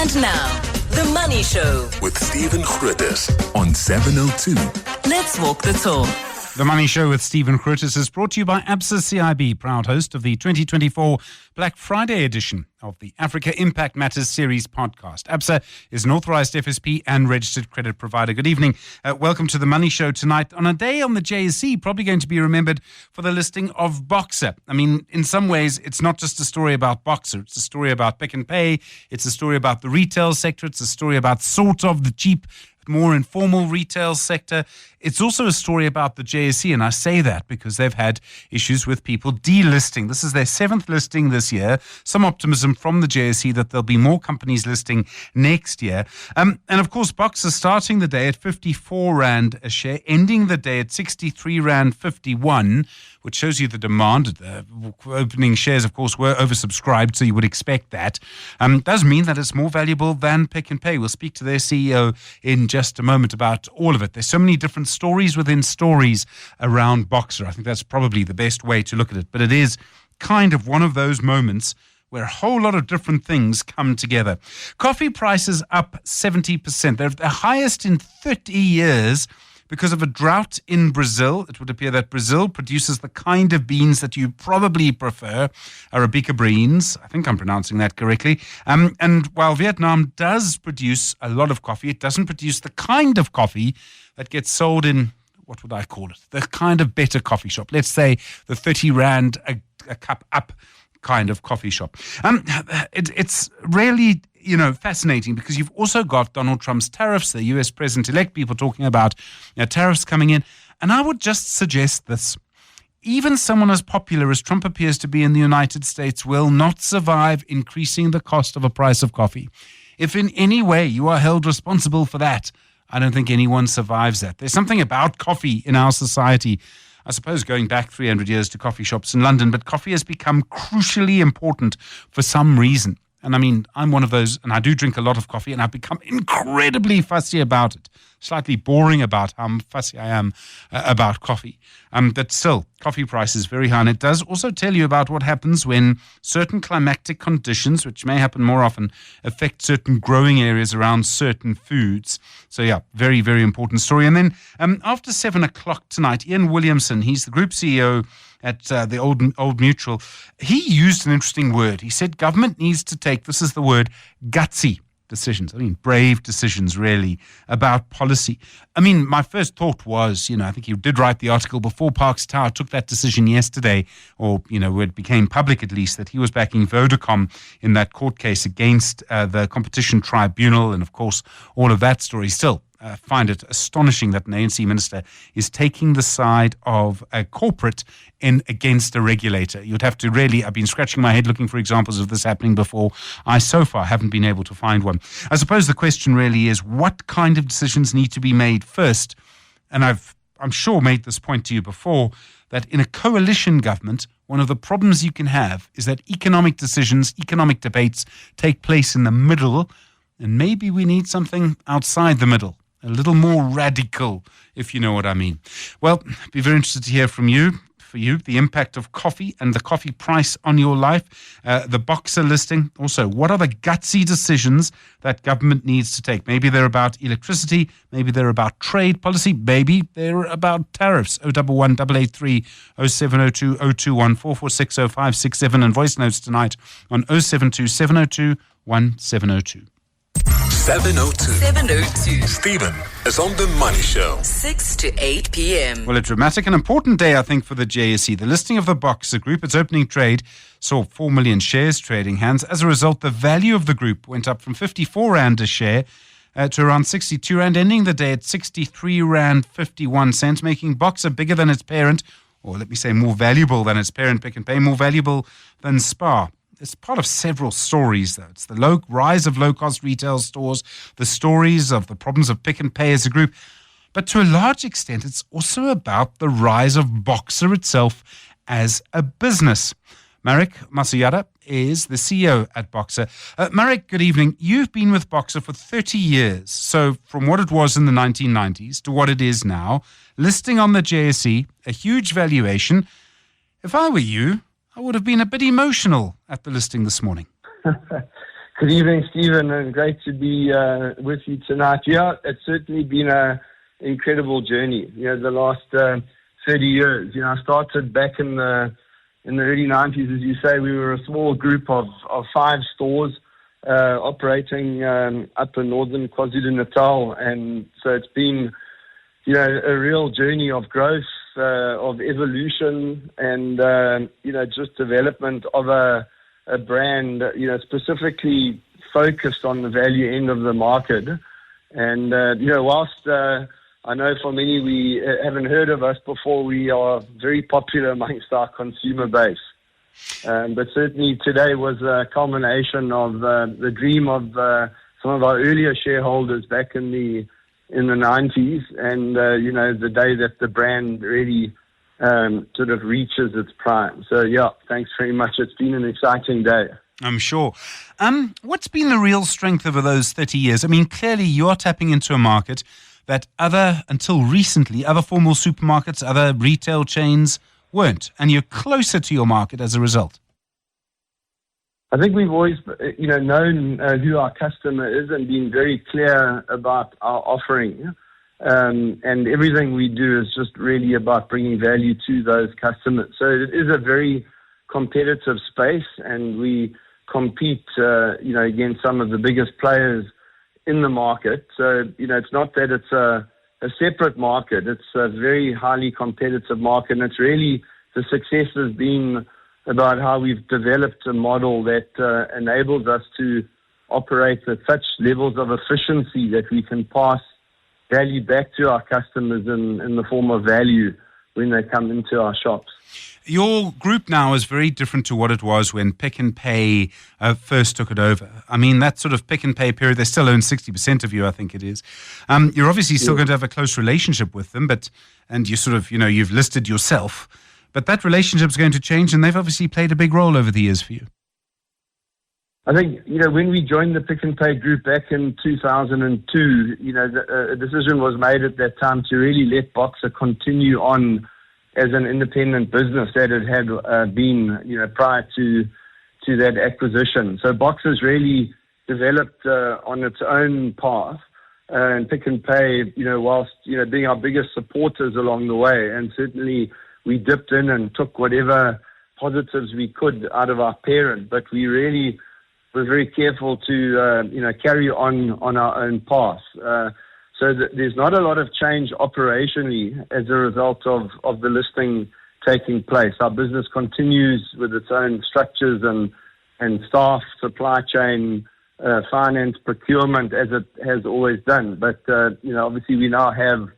And now, The Money Show with Stephen Grootes on 702. Let's walk the talk. The Money Show with Stephen Grootes is brought to you by ABSA CIB, proud host of the 2024 Black Friday edition of the Africa Impact Matters series podcast. ABSA is an authorized FSP and registered credit provider. Good evening. Welcome to The Money Show tonight on a day on the JSE, probably going to be remembered for the listing of Boxer. I mean, in some ways, it's not just a story about Boxer. It's a story about Pick and Pay. It's a story about the retail sector. It's a story about sort of the cheap, more informal retail sector. It's also a story about the JSE, and I say that because they've had issues with people delisting. This is their 7th listing this year. Some optimism from the JSE that there'll be more companies listing next year. And of course, Boxer starting the day at 54 Rand a share, ending the day at 63 Rand 51, which shows you the demand. The opening shares, of course, were oversubscribed, so you would expect that. Does mean that it's more valuable than Pick and Pay. We'll speak to their CEO in just a moment about all of it. There's so many different stories within stories around Boxer. I think that's probably the best way to look at it. But it is kind of one of those moments where a whole lot of different things come together. Coffee prices up 70%. They're the highest in 30 years. Because of a drought in Brazil. It would appear that Brazil produces the kind of beans that you probably prefer, Arabica beans. I think I'm pronouncing that correctly. And while Vietnam does produce a lot of coffee, it doesn't produce the kind of coffee that gets sold in, what would I call it? The kind of better coffee shop. Let's say the 30 Rand a cup up kind of coffee shop. It's really, fascinating because you've also got Donald Trump's tariffs, the US president-elect, people talking about tariffs coming in. And I would just suggest this. Even someone as popular as Trump appears to be in the United States will not survive increasing the cost of a price of coffee. If in any way you are held responsible for that, I don't think anyone survives that. There's something about coffee in our society, I suppose going back 300 years to coffee shops in London, but coffee has become crucially important for some reason. And I mean, I'm one of those, and I do drink a lot of coffee, and I've become incredibly fussy about it. Slightly boring about how fussy I am about coffee. But still, coffee price is very high. And it does also tell you about what happens when certain climatic conditions, which may happen more often, affect certain growing areas around certain foods. So yeah, very, very important story. And then after 7 o'clock tonight, Ian Williamson, he's the group CEO at the Old Mutual, he used an interesting word. He said government needs to take, this is the word, gutsy decisions. I mean, brave decisions, really, about policy. I mean, my first thought was, I think he did write the article before Parks Tower took that decision yesterday, or, where it became public at least, that he was backing Vodacom in that court case against the Competition Tribunal, and of course, all of that story. Still, find it astonishing that an ANC minister is taking the side of a corporate against a regulator. You'd have to really, I've been scratching my head looking for examples of this happening before. I so far haven't been able to find one. I suppose the question really is, what kind of decisions need to be made first? And I'm sure made this point to you before, that in a coalition government, one of the problems you can have is that economic decisions, economic debates take place in the middle, and maybe we need something outside the middle. A little more radical, if you know what I mean. Well, I'd be very interested to hear from you, the impact of coffee and the coffee price on your life, the Boxer listing. Also, what are the gutsy decisions that government needs to take? Maybe they're about electricity, maybe they're about trade policy, maybe they're about tariffs. 011 883 0702 021 446 0567 and voice notes tonight on 072 702 1702. 702. Stephen is on The Money Show. 6 to 8 p.m. Well, a dramatic and important day, I think, for the JSE. The listing of the Boxer Group, its opening trade, saw 4 million shares trading hands. As a result, the value of the group went up from 54 Rand a share to around 62 Rand, ending the day at 63 Rand 51 cents, making Boxer bigger than its parent, or let me say more valuable than its parent, Pick and Pay, more valuable than Spar. It's part of several stories, though. It's the rise of low-cost retail stores, the stories of the problems of Pick and Pay as a group. But to a large extent, it's also about the rise of Boxer itself as a business. Marek Masojada is the CEO at Boxer. Marek, good evening. You've been with Boxer for 30 years. So from what it was in the 1990s to what it is now, listing on the JSE, a huge valuation. If I were you, I would have been a bit emotional at the listing this morning. Good evening, Stephen, and great to be with you tonight. Yeah, it's certainly been an incredible journey. The last 30 years. I started back in the early 90s, as you say. We were a small group of 5 stores operating up in northern KwaZulu-Natal, and so it's been a real journey of growth, of evolution, and just development of a brand, specifically focused on the value end of the market. And, whilst I know for many we haven't heard of us before, we are very popular amongst our consumer base. But certainly today was a culmination of the dream of some of our earlier shareholders back in the 90s, and, the day that the brand really sort of reaches its prime. So, yeah, thanks very much. It's been an exciting day. I'm sure. What's been the real strength over those 30 years? I mean, clearly you are tapping into a market that until recently, other formal supermarkets, other retail chains weren't, and you're closer to your market as a result. I think we've always, known who our customer is and been very clear about our offering. And everything we do is just really about bringing value to those customers. So it is a very competitive space, and we compete, against some of the biggest players in the market. So, it's not that it's a separate market. It's a very highly competitive market, and it's really the success has been about how we've developed a model that enables us to operate at such levels of efficiency that we can pass value back to our customers in the form of value when they come into our shops. Your group now is very different to what it was when Pick n Pay first took it over. I mean, that sort of Pick n Pay period, they still own 60% of you, I think it is. You're obviously still going to have a close relationship with them, and you sort of, you've listed yourself, but that relationship is going to change, and they've obviously played a big role over the years for you. I think, when we joined the Pick n Pay group back in 2002, a decision was made at that time to really let Boxer continue on as an independent business that it had been, prior to that acquisition. So Boxer's really developed on its own path, and Pick n Pay, whilst, being our biggest supporters along the way, and certainly we dipped in and took whatever positives we could out of our parent, but we really were very careful to, carry on our own path. So there's not a lot of change operationally as a result of the listing taking place. Our business continues with its own structures and staff, supply chain, finance, procurement, as it has always done. But, obviously we now have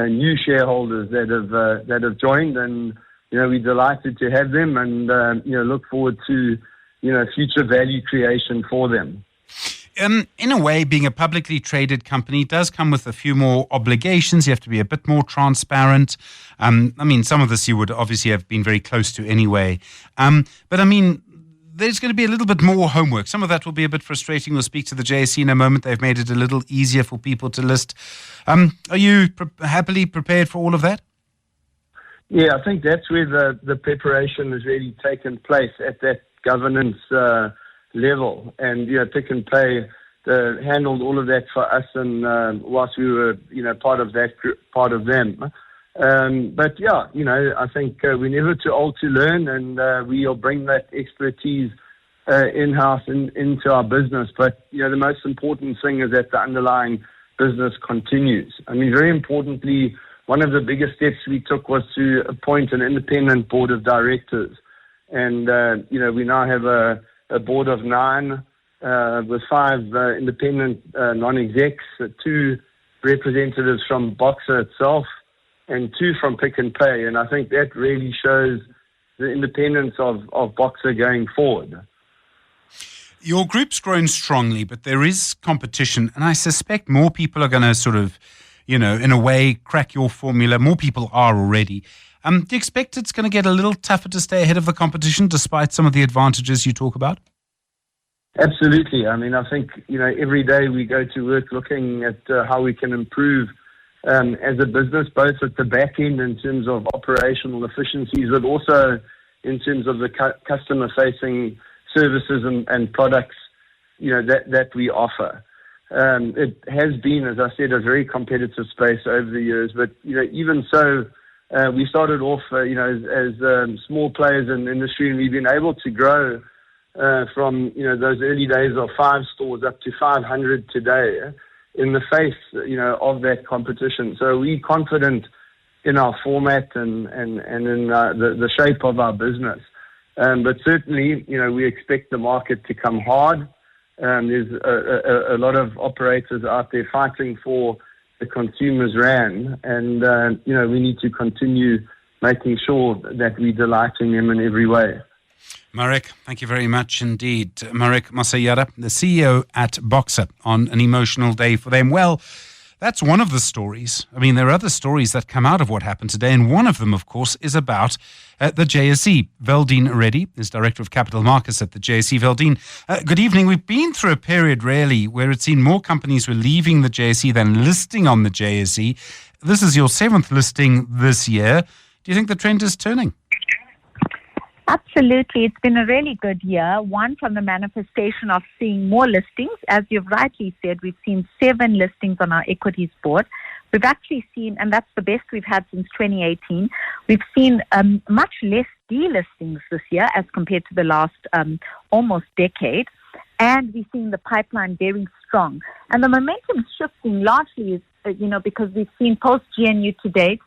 new shareholders that have joined, and, we're delighted to have them, and, look forward to, future value creation for them. In a way, being a publicly traded company does come with a few more obligations. You have to be a bit more transparent. Some of this you would obviously have been very close to anyway. But there's going to be a little bit more homework. Some of that will be a bit frustrating. We'll speak to the JSE in a moment. They've made it a little easier for people to list. Are you happily prepared for all of that? Yeah, I think that's where the preparation has really taken place, at that governance level. And, Pick n Pay handled all of that for us, and whilst we were, part of that group, part of them. But yeah, I think we're never too old to learn, and we'll bring that expertise in-house into our business. But, the most important thing is that the underlying business continues. Very importantly, one of the biggest steps we took was to appoint an independent board of directors. And, we now have a board of 9 with 5 independent non-execs, 2 representatives from Boxer itself, and 2 from Pick n Pay. And I think that really shows the independence of Boxer going forward. Your group's grown strongly, but there is competition, and I suspect more people are going to sort of, in a way, crack your formula. More people are already. Do you expect it's going to get a little tougher to stay ahead of the competition, despite some of the advantages you talk about? Absolutely. I think, every day we go to work looking at how we can improve as a business, both at the back end in terms of operational efficiencies, but also in terms of the customer-facing services and products that we offer. It has been, as I said, a very competitive space over the years. But even so, we started off, as small players in the industry, and we've been able to grow from those early days of 5 stores up to 500 today in the face of that competition. So we're confident in our format and in the shape of our business. But certainly, we expect the market to come hard. There's a lot of operators out there fighting for the consumer's rand, and we need to continue making sure that we're delighting them in every way. Marek, thank you very much indeed. Marek Masojada, the CEO at Boxer, on an emotional day for them. Well, that's one of the stories. I mean, there are other stories that come out of what happened today, and one of them, of course, is about the JSE. Veldine Reddy is Director of Capital Markets at the JSE. Veldine, good evening. We've been through a period, really, where it seemed more companies were leaving the JSE than listing on the JSE. This is your 7th listing this year. Do you think the trend is turning? Absolutely. It's been a really good year. One, from the manifestation of seeing more listings. As you've rightly said, we've seen 7 listings on our equities board. We've actually seen, and that's the best we've had since 2018, we've seen much less delistings this year as compared to the last almost decade. And we've seen the pipeline very strong. And the momentum shifting largely is, because we've seen post-GNU to date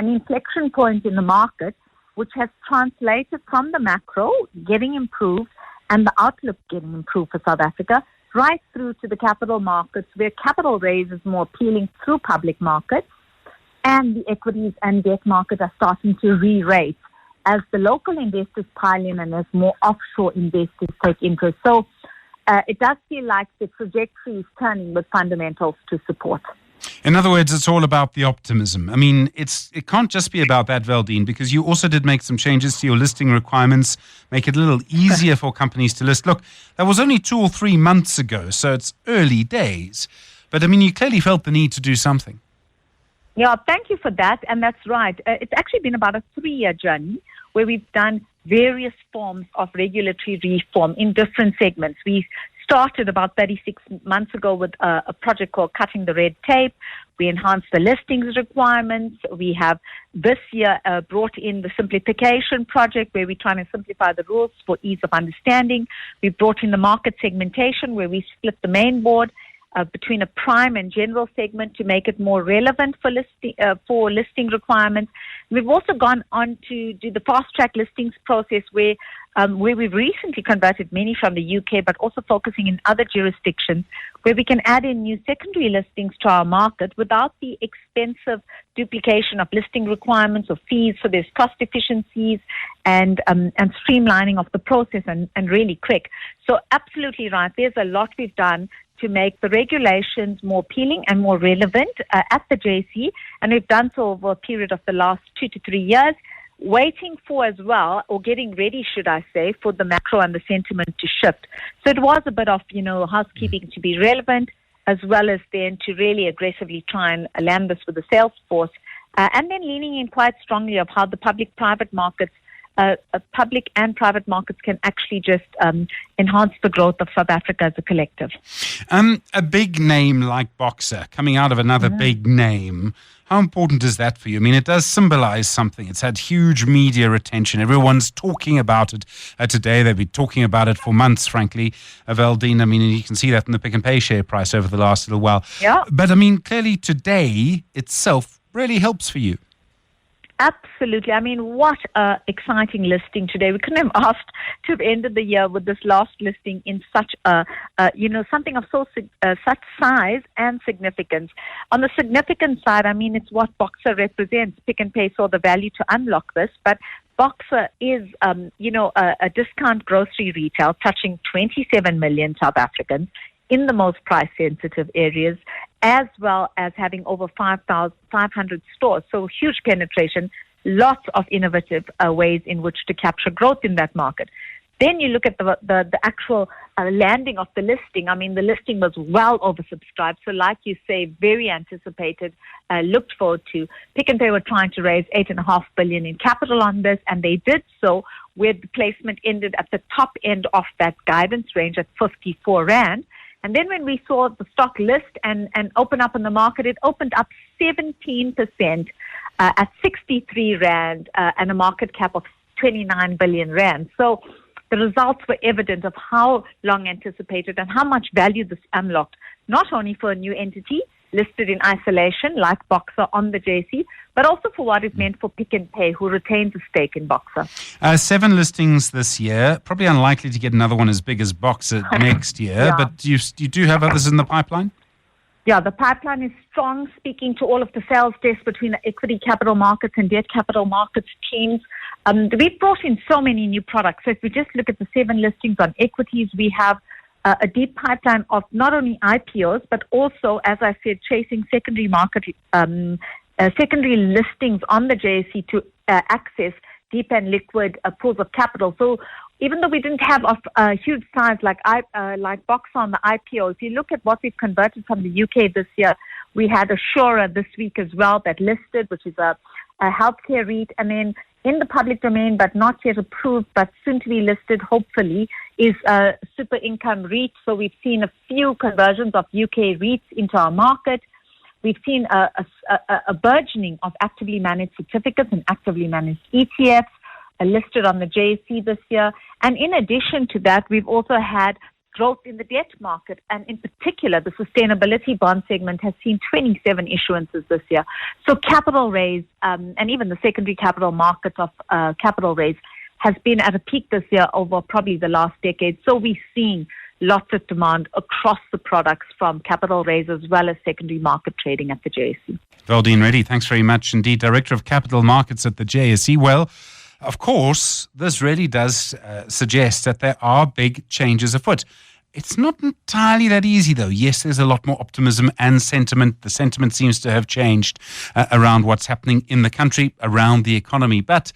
an inflection point in the market, which has translated from the macro getting improved and the outlook getting improved for South Africa, right through to the capital markets, where capital raise is more appealing through public markets, and the equities and debt market are starting to re-rate as the local investors pile in and as more offshore investors take interest. So it does feel like the trajectory is turning with fundamentals to support. In other words, it's all about the optimism. I mean, it can't just be about that, Veldine, because you also did make some changes to your listing requirements, make it a little easier for companies to list. Look, that was only 2 or 3 months ago, so it's early days. But, I mean, you clearly felt the need to do something. Yeah, thank you for that. And that's right. It's actually been about a 3-year journey where we've done various forms of regulatory reform in different segments. We started about 36 months ago with a project called Cutting the Red Tape. We enhanced the listings requirements. We have this year brought in the simplification project, where we're trying to simplify the rules for ease of understanding. We brought in the market segmentation, where we split the main board between a prime and general segment to make it more relevant for listing requirements. We've also gone on to do the fast-track listings process, where we've recently converted many from the UK, but also focusing in other jurisdictions, where we can add in new secondary listings to our market without the expensive duplication of listing requirements or fees. So there's cost efficiencies and streamlining of the process and really quick. So absolutely right. There's a lot we've done to make the regulations more appealing and more relevant at the JSE, and we've done so over a period of the last 2 to 3 years, waiting for as well, or getting ready, should I say, for the macro and the sentiment to shift. So it was a bit of, housekeeping to be relevant, as well as then to really aggressively try and land this with the sales force, and then leaning in quite strongly of how the public-private markets public and private markets can actually just enhance the growth of South Africa as a collective. A big name like Boxer coming out of another big name, how important is that for you? I mean, it does symbolize something. It's had huge media attention. Everyone's talking about it today. They've been talking about it for months, frankly. Veldine, I mean, you can see that in the Pick n Pay share price over the last little while. Yeah. But, I mean, clearly today itself really helps for you. Absolutely. I mean, what an exciting listing today. We couldn't have asked to have ended the year with this last listing in such something of such size and significance. On the significant side, I mean, it's what Boxer represents. Pick n Pay saw the value to unlock this, but Boxer is, a discount grocery retail touching 27 million South Africans in the most price-sensitive areas, as well as having over 500 stores. So huge penetration, lots of innovative ways in which to capture growth in that market. Then you look at the actual landing of the listing. I mean, the listing was well oversubscribed. So like you say, very anticipated, looked forward to. Pick n Pay were trying to raise $8.5 billion in capital on this, and they did so, where the placement ended at the top end of that guidance range at 54 Rand. And then when we saw the stock list and open up in the market, it opened up 17% at 63 Rand and a market cap of 29 billion Rand. So the results were evident of how long anticipated and how much value this unlocked, not only for a new entity listed in isolation like Boxer on the JSE, but also for what it meant for Pick n Pay, who retains a stake in Boxer. 7 listings this year, probably unlikely to get another one as big as Boxer next year, Yeah. but you do have others in the pipeline? Yeah, the pipeline is strong, speaking to all of the sales desks between the equity capital markets and debt capital markets teams. We've brought in so many new products. So if we just look at the 7 listings on equities, we have a deep pipeline of not only IPOs, but also, as I said, chasing secondary market, secondary listings on the JSE to access deep and liquid pools of capital. So even though we didn't have a huge size like Boxer on the IPO, if you look at what we've converted from the UK this year, we had Assura this week as well that listed, which is a healthcare REIT, and then in the public domain, but not yet approved, but soon to be listed, hopefully, is a super income REIT. So we've seen a few conversions of UK REITs into our market. We've seen a burgeoning of actively managed certificates and actively managed ETFs listed on the JSE this year. And in addition to that, we've also had growth in the debt market, and in particular, the sustainability bond segment has seen 27 issuances this year. So capital raise, and even the secondary capital market of capital raise has been at a peak this year over probably the last decade. So we've seen lots of demand across the products from capital raise as well as secondary market trading at the JSE. Valdine Reddy, thanks very much indeed, Director of Capital Markets at the JSE. Well, of course, this really does suggest that there are big changes afoot. It's not entirely that easy, though. Yes, there's a lot more optimism and sentiment. The sentiment seems to have changed around what's happening in the country, around the economy. But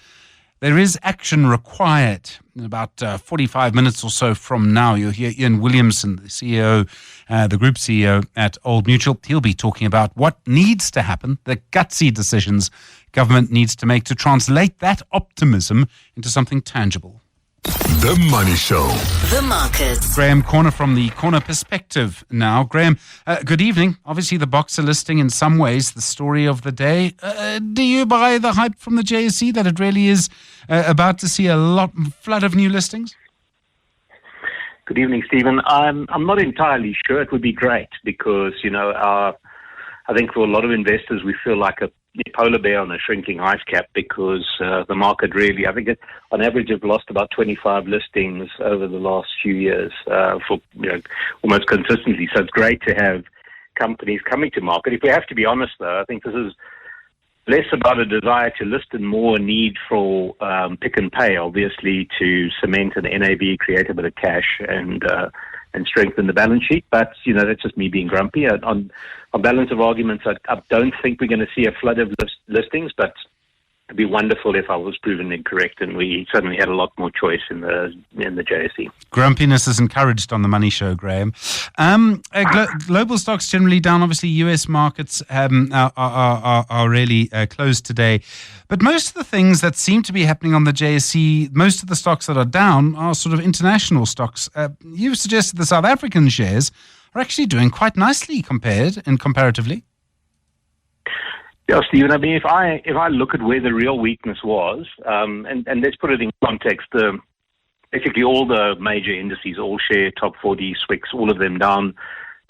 there is action required. In about 45 minutes or so from now, you'll hear Ian Williamson, the CEO, the group CEO at Old Mutual. He'll be talking about what needs to happen, the gutsy decisions government needs to make to translate that optimism into something tangible. The Money Show. The markets. Graham Corner from the Corner Perspective now. Graham, good evening. Obviously, the Boxer listing in some ways the story of the day. Do you buy the hype from the JSE that it really is about to see a flood of new listings? Good evening, Stephen. I'm not entirely sure. It would be great because, I think for a lot of investors, we feel like a polar bear on a shrinking ice cap because the market really, I think on average, have lost about 25 listings over the last few years for almost consistently. So it's great to have companies coming to market. If we have to be honest, though, I think this is less about a desire to list and more a need for Pick n Pay, obviously, to cement an NAV, create a bit of cash, and strengthen the balance sheet. But, that's just me being grumpy. On balance of arguments, I don't think we're going to see a flood of listings, but it'd be wonderful if I was proven incorrect and we suddenly had a lot more choice in the JSE. Grumpiness is encouraged on the Money Show, Graham. Global stocks generally down. Obviously, US markets are really closed today. But most of the things that seem to be happening on the JSE, most of the stocks that are down are sort of international stocks. You've suggested the South African shares are actually doing quite nicely comparatively. Yeah, Stephen, I mean, if I look at where the real weakness was, and let's put it in context, basically all the major indices, all share, top 40, SWIX, all of them down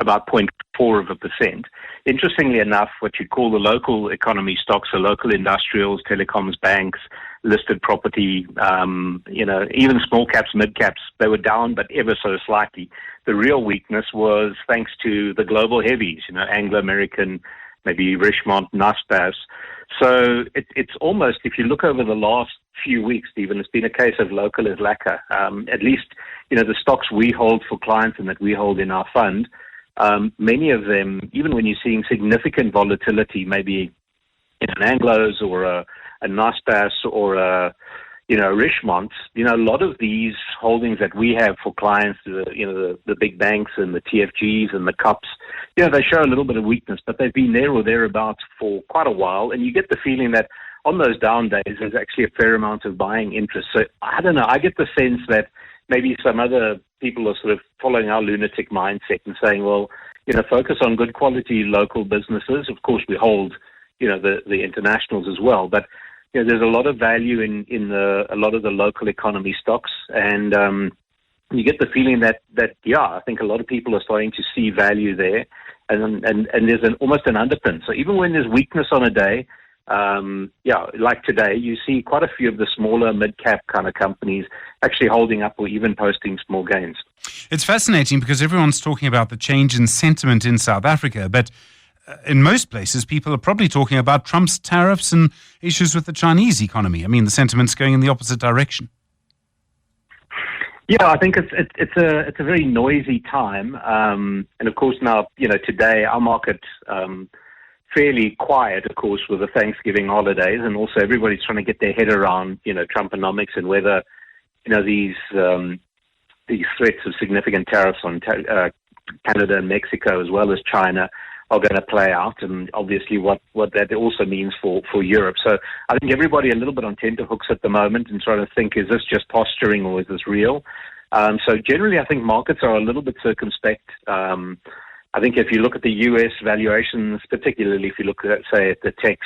about 0.4%. Interestingly enough, what you'd call the local economy stocks, so local industrials, telecoms, banks, listed property, even small caps, mid caps, they were down, but ever so slightly. The real weakness was thanks to the global heavies, Anglo-American, maybe Richemont, Naspers. So it's almost, if you look over the last few weeks, Stephen, it's been a case of local is lacquer. At least, the stocks we hold for clients and that we hold in our fund, many of them, even when you're seeing significant volatility, maybe in an Anglos or a Naspers or Richmond, a lot of these holdings that we have for clients, the big banks and the TFGs and the CUPs, they show a little bit of weakness, but they've been there or thereabouts for quite a while. And you get the feeling that on those down days, there's actually a fair amount of buying interest. So I don't know. I get the sense that maybe some other people are sort of following our lunatic mindset and saying, well, focus on good quality local businesses. Of course, we hold, the internationals as well. But, there's a lot of value in a lot of the local economy stocks. And you get the feeling that I think a lot of people are starting to see value there. And there's almost an underpin. So even when there's weakness on a day, like today, you see quite a few of the smaller mid-cap kind of companies actually holding up or even posting small gains. It's fascinating because everyone's talking about the change in sentiment in South Africa, but in most places, people are probably talking about Trump's tariffs and issues with the Chinese economy. I mean, the sentiment's going in the opposite direction. Yeah, I think it's a very noisy time, and of course now today our market fairly quiet, of course, with the Thanksgiving holidays, and also everybody's trying to get their head around Trumponomics and whether these threats of significant tariffs on Canada and Mexico as well as China are going to play out, and obviously what that also means for Europe. So I think everybody a little bit on tenterhooks at the moment and trying to think, is this just posturing or is this real? So generally I think markets are a little bit circumspect. I think if you look at the U.S. valuations, particularly if you look at, say, at the tech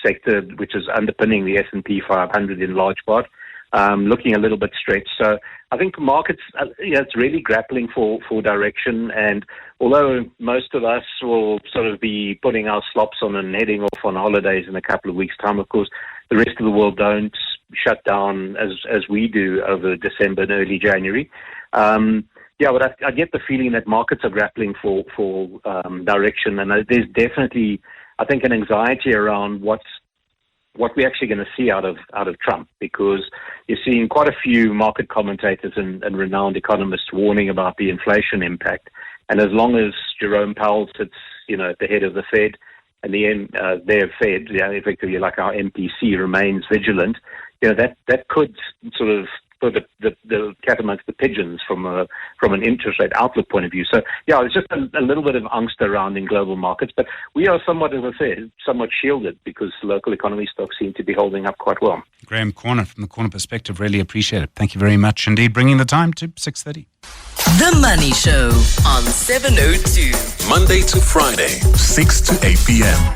sector, which is underpinning the S&P 500 in large part, looking a little bit stretched. So I think markets, it's really grappling for direction. And although most of us will sort of be putting our slops on and heading off on holidays in a couple of weeks' time, of course, the rest of the world don't shut down as we do over December and early January. But I get the feeling that markets are grappling for direction, and there's definitely, I think, an anxiety around what we're actually going to see out of Trump, because you're seeing quite a few market commentators and renowned economists warning about the inflation impact. And as long as Jerome Powell sits, at the head of the Fed, and their Fed, effectively like our MPC, remains vigilant, that could sort of put the cat amongst the pigeons from an interest rate outlook point of view. So, it's just a little bit of angst around in global markets. But we are somewhat, as I said, somewhat shielded because local economy stocks seem to be holding up quite well. Graham Corner from the Corner Perspective, really appreciate it. Thank you very much indeed. Bringing the time to 6:30. The Money Show on 702. Monday to Friday, 6 to 8 p.m.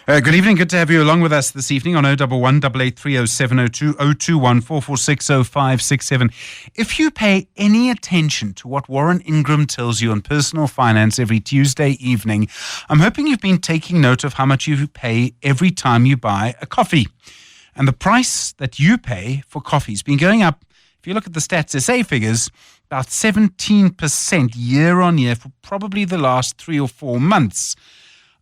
Good evening. Good to have you along with us this evening on 011 883 0702 021 446 0567. If you pay any attention to what Warren Ingram tells you on personal finance every Tuesday evening, I'm hoping you've been taking note of how much you pay every time you buy a coffee. And the price that you pay for coffee has been going up. If you look at the Stats SA figures, about 17% year on year for probably the last 3 or 4 months.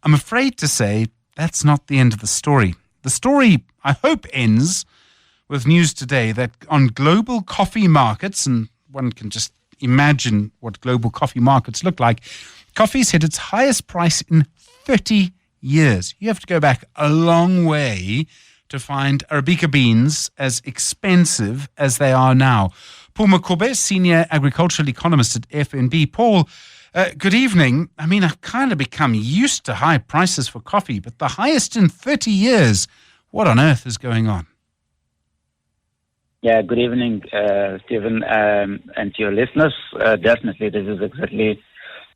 I'm afraid to say that's not the end of the story. The story, I hope, ends with news today that on global coffee markets, and one can just imagine what global coffee markets look like, coffee's hit its highest price in 30 years. You have to go back a long way to find Arabica beans as expensive as they are now. Paul Makobe, Senior Agricultural Economist at FNB. Paul, good evening. I mean, I've kind of become used to high prices for coffee, but the highest in 30 years. What on earth is going on? Yeah, good evening, Stephen, and to your listeners. Definitely, this is exactly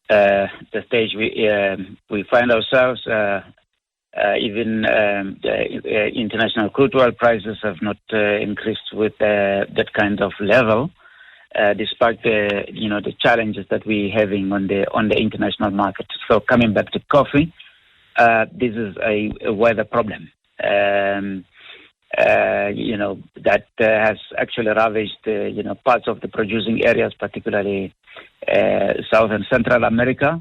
the stage we find ourselves. Even the international crude oil prices have not increased with that kind of level. Despite the challenges that we're having on the international market. So coming back to coffee, this is a weather problem. That has actually ravaged parts of the producing areas, particularly South and Central America.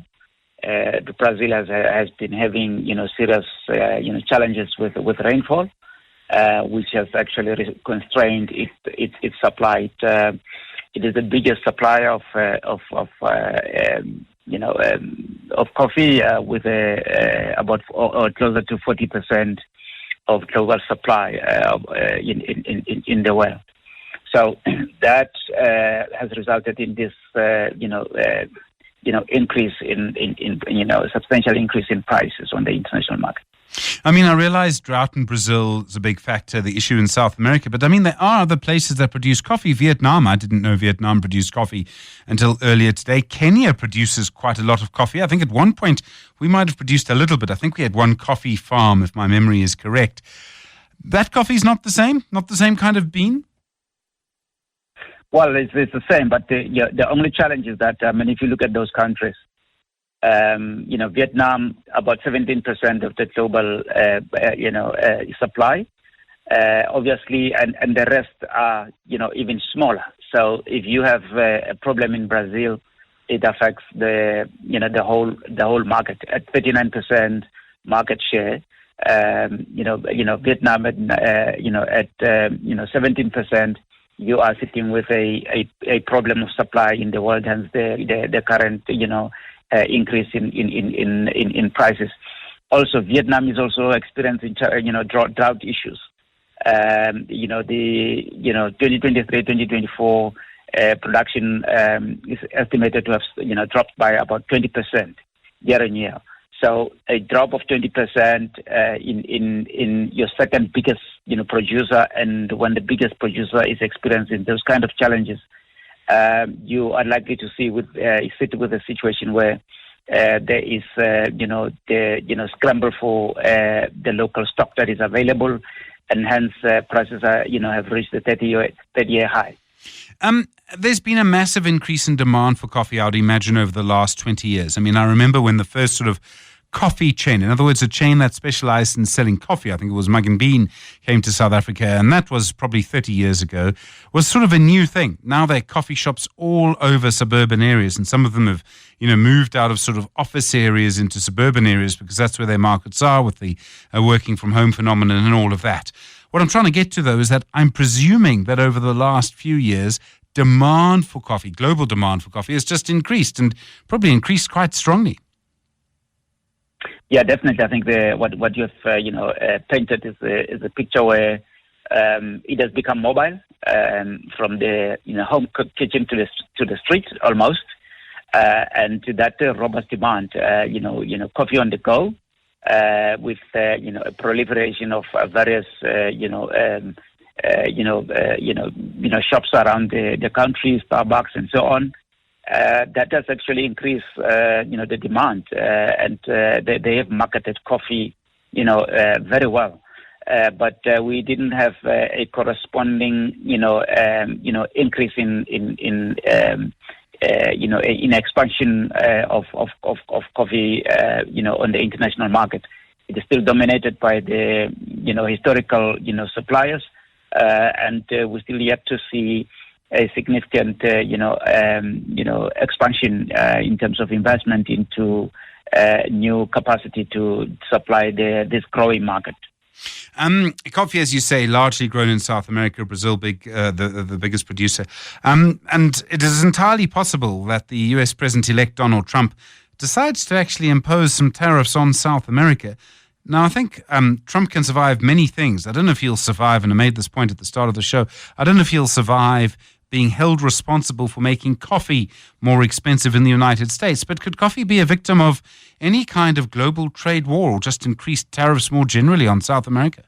Brazil has been having serious challenges with rainfall, which has actually constrained its supply. It is the biggest supplier of coffee, with about or closer to 40% of global supply in the world. So that has resulted in this, increase in substantial increase in prices on the international market. I mean, I realize drought in Brazil is a big factor, the issue in South America, but I mean, there are other places that produce coffee. Vietnam, I didn't know Vietnam produced coffee until earlier today. Kenya produces quite a lot of coffee. I think at one point we might have produced a little bit. I think we had one coffee farm, if my memory is correct. That coffee is not the same kind of bean? Well, it's the same, but the only challenge is that, if you look at those countries, Vietnam, about 17% of the global, supply, obviously, and the rest are, even smaller. So if you have a problem in Brazil, it affects the whole market at 39% market share. Vietnam at 17%. You are sitting with a problem of supply in the world, hence the current, increase in prices. Also, Vietnam is also experiencing, drought issues. 2023-2024 production is estimated to have, dropped by about 20% year on year. So a drop of 20% in your second biggest, producer, and when the biggest producer is experiencing those kind of challenges, you are likely to sit with a situation where there is, scramble for the local stock that is available, and hence prices are, have reached the 30-year high. There's been a massive increase in demand for coffee, I would imagine, over the last 20 years. I mean, I remember when the first sort of coffee chain, in other words, a chain that specialized in selling coffee, I think it was Mug and Bean, came to South Africa, and that was probably 30 years ago, was sort of a new thing. Now there are coffee shops all over suburban areas, and some of them have, moved out of sort of office areas into suburban areas because that's where their markets are, with the working from home phenomenon and all of that. What I'm trying to get to, though, is that I'm presuming that over the last few years, demand for coffee, global demand for coffee, has just increased, and probably increased quite strongly. Yeah, definitely. I think what you've painted is a picture where it has become mobile, from the home kitchen to the street almost, and to that robust demand. Coffee on the go, with a proliferation of various shops around the country, Starbucks and so on. That has actually increased, the demand, and they have marketed coffee, very well. But we didn't have a corresponding, increase in expansion of coffee, on the international market. It is still dominated by the, historical, suppliers, and we're still yet to see a significant, expansion in terms of investment into new capacity to supply this growing market. Coffee, as you say, largely grown in South America, Brazil, the biggest producer. And it is entirely possible that the US President-elect Donald Trump decides to actually impose some tariffs on South America. Now, I think Trump can survive many things. I don't know if he'll survive, and I made this point at the start of the show, I don't know if he'll survive being held responsible for making coffee more expensive in the United States. But could coffee be a victim of any kind of global trade war, or just increased tariffs more generally on South America?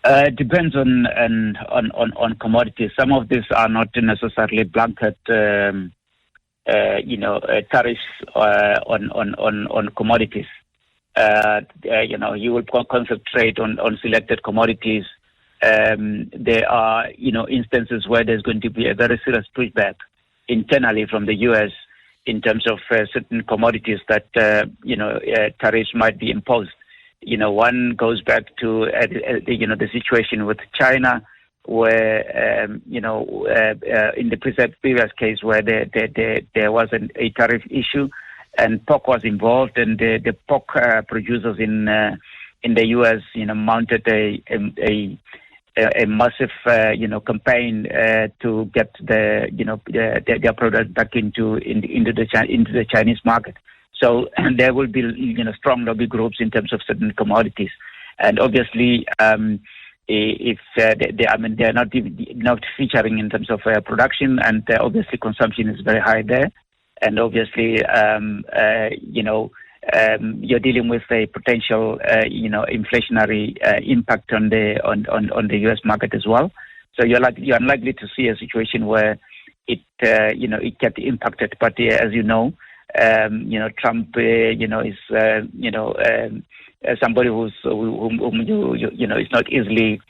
It depends on commodities. Some of these are not necessarily blanket, tariffs on commodities. You will concentrate on selected commodities. There are, instances where there's going to be a very serious pushback internally from the U.S. in terms of certain commodities that, tariffs might be imposed. One goes back to, the situation with China, where, in the previous case where there was a tariff issue, and pork was involved, and the pork producers in the U.S., mounted a massive, campaign to get their product back into the Chinese market. So there will be, strong lobby groups in terms of certain commodities, and obviously, if they're not featuring in terms of production, and obviously consumption is very high there, and obviously you're dealing with a potential inflationary impact on the U.S. market as well. So you're unlikely to see a situation where it gets impacted. But as you know, Trump is somebody whom is not easily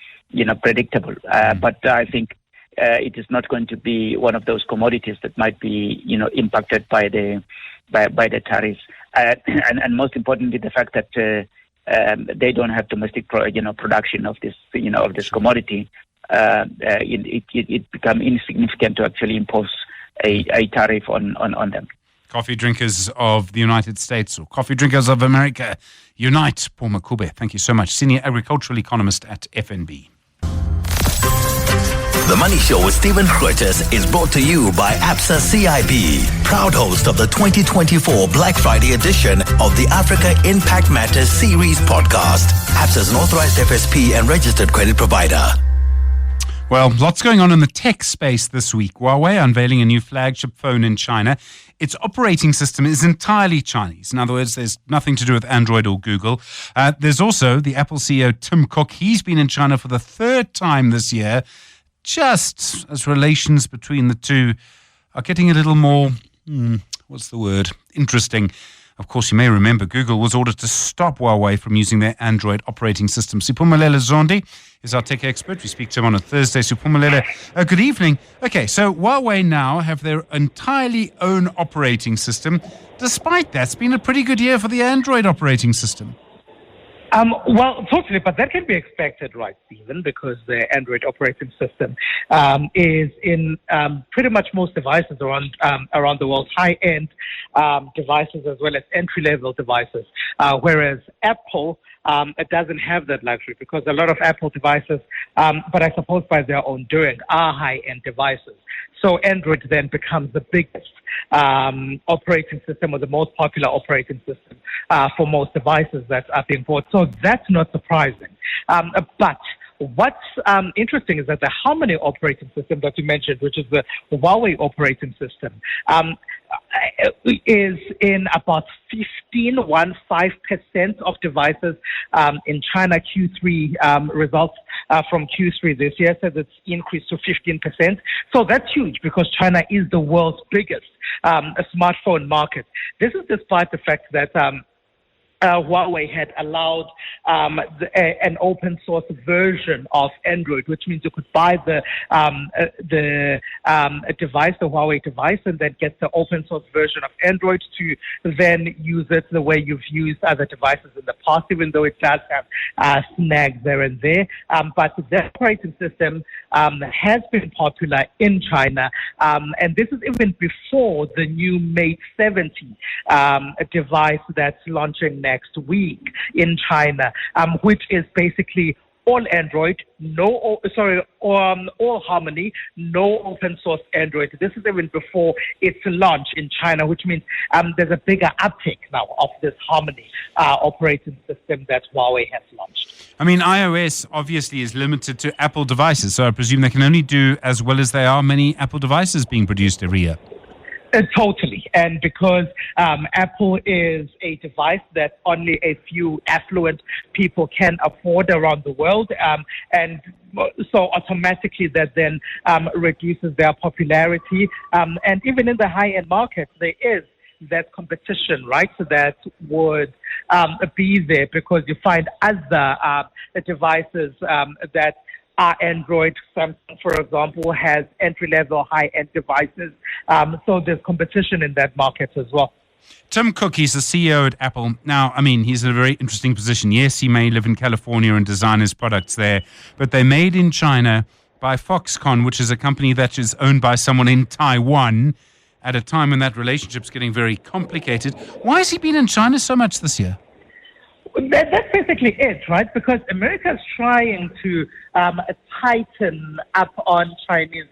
predictable. But I think it is not going to be one of those commodities that might be impacted by the tariffs. And most importantly, the fact that they don't have domestic production of this commodity. It become insignificant to actually impose a tariff on them. Coffee drinkers of the United States, or coffee drinkers of America, unite. Paul Makube, thank you so much. Senior agricultural economist at FNB. The Money Show with Stephen Grootes is brought to you by Absa CIB, proud host of the 2024 Black Friday edition of the Africa Impact Matters series podcast. Absa is an authorized FSP and registered credit provider. Well, lots going on in the tech space this week. Huawei unveiling a new flagship phone in China. Its operating system is entirely Chinese. In other words, there's nothing to do with Android or Google. There's also the Apple CEO, Tim Cook. He's been in China for the third time this year, just as relations between the two are getting a little more, interesting. Of course, you may remember Google was ordered to stop Huawei from using their Android operating system. Siphumelele Zondi is our tech expert. We speak to him on a Thursday. Siphumelele, good evening. Okay, so Huawei now have their entirely own operating system. Despite that, it's been a pretty good year for the Android operating system. Well, totally, but that can be expected, right, Stephen, because the Android operating system is in pretty much most devices around the world, high-end devices as well as entry-level devices, whereas Apple it doesn't have that luxury because a lot of Apple devices, but I suppose by their own doing, are high-end devices. So Android then becomes the biggest operating system or the most popular operating system for most devices that are being bought. So that's not surprising. But what's interesting is that the Harmony operating system that you mentioned, which is the Huawei operating system, is in about 15% of devices in China. Q3 results from Q3 this year says it's increased to 15%. So that's huge because China is the world's biggest smartphone market. This is despite the fact that Huawei had allowed an open source version of Android, which means you could buy the device, the Huawei device, and then get the open source version of Android to then use it the way you've used other devices in the past, even though it does have snags there and there. But the operating system has been popular in China, and this is even before the new Mate 70 device that's launching next week in China, which is basically all Android, all Harmony, no open source Android. This is even before its launch in China, which means there's a bigger uptake now of this Harmony operating system that Huawei has launched. I mean, iOS obviously is limited to Apple devices, so I presume they can only do as well as there are many Apple devices being produced every year. Totally. And because Apple is a device that only a few affluent people can afford around the world, and so automatically that then reduces their popularity. And even in the high-end market, there is that competition, right? So that would be there because you find other devices that are Android. Samsung, for example, has entry-level high-end devices. So there's competition in that market as well. Tim Cook, he's the CEO at Apple. Now, I mean, he's in a very interesting position. Yes, he may live in California and design his products there, but they're made in China by Foxconn, which is a company that is owned by someone in Taiwan at a time when that relationship's getting very complicated. Why has he been in China so much this year? That's basically it, right? Because America is trying to tighten up on Chinese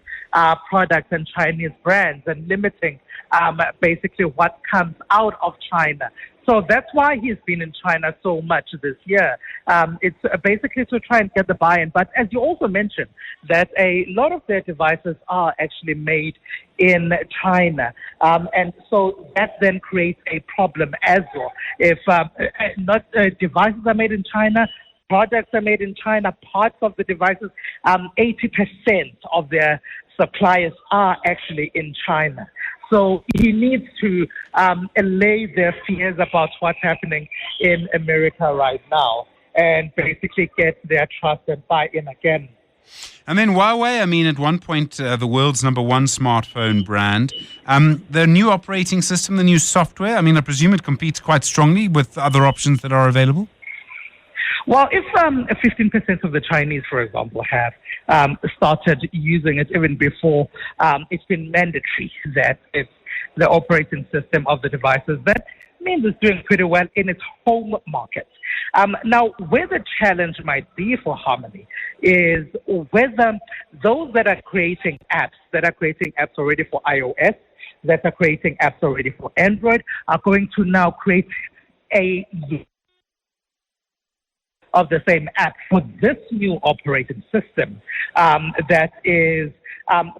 products and Chinese brands and limiting basically what comes out of China. So that's why he's been in China so much this year. It's basically to try and get the buy-in. But as you also mentioned, that a lot of their devices are actually made in China. And so that then creates a problem as well. If devices are made in China, products are made in China, parts of the devices, 80% of their suppliers are actually in China. So he needs to allay their fears about what's happening in America right now and basically get their trust and buy-in again. And then Huawei, I mean, at one point, the world's number one smartphone brand. The new operating system, the new software, I mean, I presume it competes quite strongly with other options that are available? Well, if 15% of the Chinese, for example, have started using it even before it's been mandatory that it's the operating system of the devices, that means it's doing pretty well in its home market. Now, where the challenge might be for Harmony is whether those that are creating apps already for iOS, that are creating apps already for Android, are going to now create a of the same app for this new operating system that is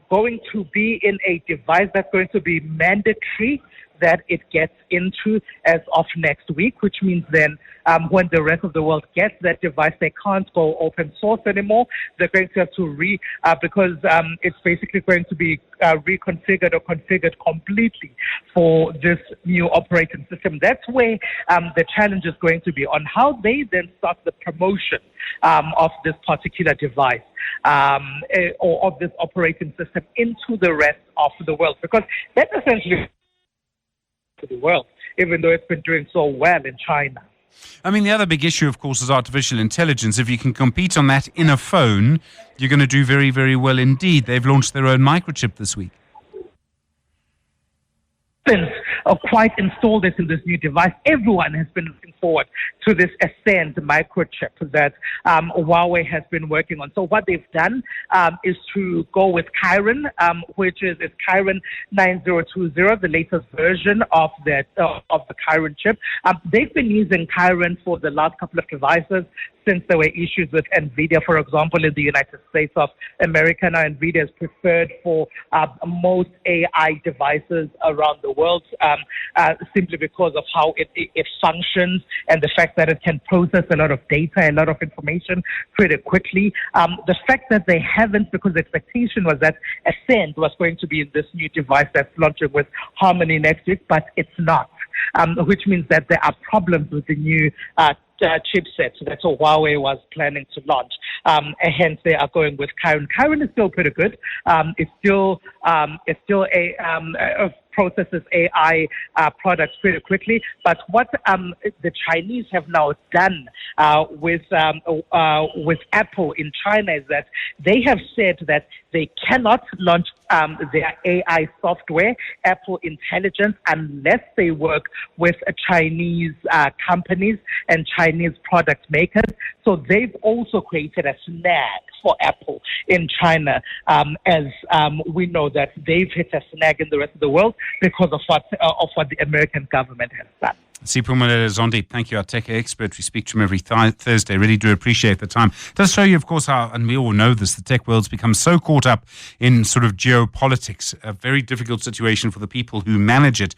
going to be in a device that's going to be mandatory that it gets into as of next week, which means then when the rest of the world gets that device, they can't go open source anymore. They're going to have to because it's basically going to be reconfigured or configured completely for this new operating system. That's where the challenge is going to be on how they then start the promotion of this particular device or of this operating system into the rest of the world, because that's essentially to the world, even though it's been doing so well in China. I mean, the other big issue, of course, is artificial intelligence. If you can compete on that in a phone, you're going to do very, very well indeed. They've launched their own microchip this week. Quite installed this in this new device. Everyone has been looking forward to this Ascend microchip that Huawei has been working on. So what they've done is to go with Kirin, which is Kirin 9020, the latest version of the Kirin chip. They've been using Kirin for the last couple of devices since there were issues with NVIDIA, for example, in the United States of America. Now NVIDIA is preferred for most AI devices around the world, simply because of how it functions and the fact that it can process a lot of data, a lot of information pretty quickly. The fact that they haven't, because the expectation was that Ascend was going to be in this new device that's launching with Harmony next week, but it's not, which means that there are problems with the new chipset that Huawei was planning to launch. Hence, they are going with Kirin. Kirin is still pretty good. It's still processes AI products pretty quickly. But what the Chinese have now done with Apple in China is that they have said that they cannot launch their AI software, Apple Intelligence, unless they work with Chinese companies and Chinese product makers. So they've also created a snag for Apple in China, as we know that they've hit a snag in the rest of the world because of what the American government has done. Siphumelele Zondi, thank you, our tech expert. We speak to him every Thursday. Really do appreciate the time. It does show you, of course, how, and we all know this, the tech world's become so caught up in sort of geopolitics, a very difficult situation for the people who manage it.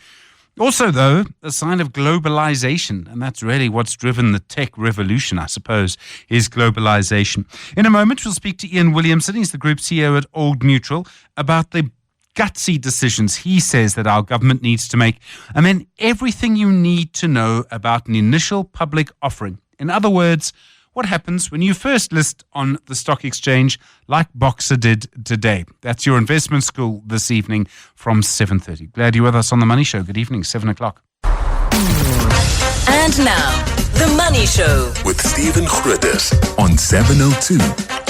Also, though, a sign of globalization, and that's really what's driven the tech revolution, I suppose, is globalization. In a moment, we'll speak to Ian Williamson. He's the group CEO at Old Mutual, about the gutsy decisions he says that our government needs to make, and then everything you need to know about an initial public offering. In other words, what happens when you first list on the stock exchange like Boxer did today. That's your investment school this evening from 7:30. Glad you're with us on The Money Show. Good evening, 7 o'clock. And now, The Money Show with Stephen Grootes on 702.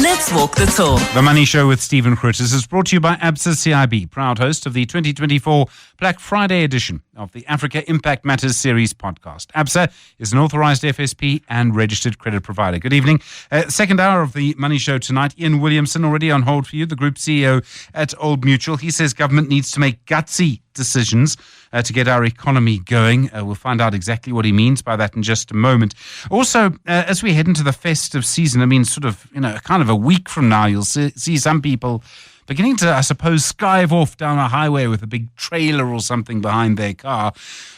Let's walk the talk. The Money Show with Stephen Grootes is brought to you by Absa CIB, proud host of the 2024 Black Friday edition of the Africa Impact Matters series podcast. Absa is an authorized FSP and registered credit provider. Good evening. Second hour of the Money Show tonight. Ian Williamson already on hold for you, the group CEO at Old Mutual. He says government needs to make gutsy decisions to get our economy going. We'll find out exactly what he means by that in just a moment. Also, as we head into the festive season, I mean, sort of, kind of a week from now, you'll see some people beginning to, I suppose, skive off down a highway with a big trailer or something behind their car.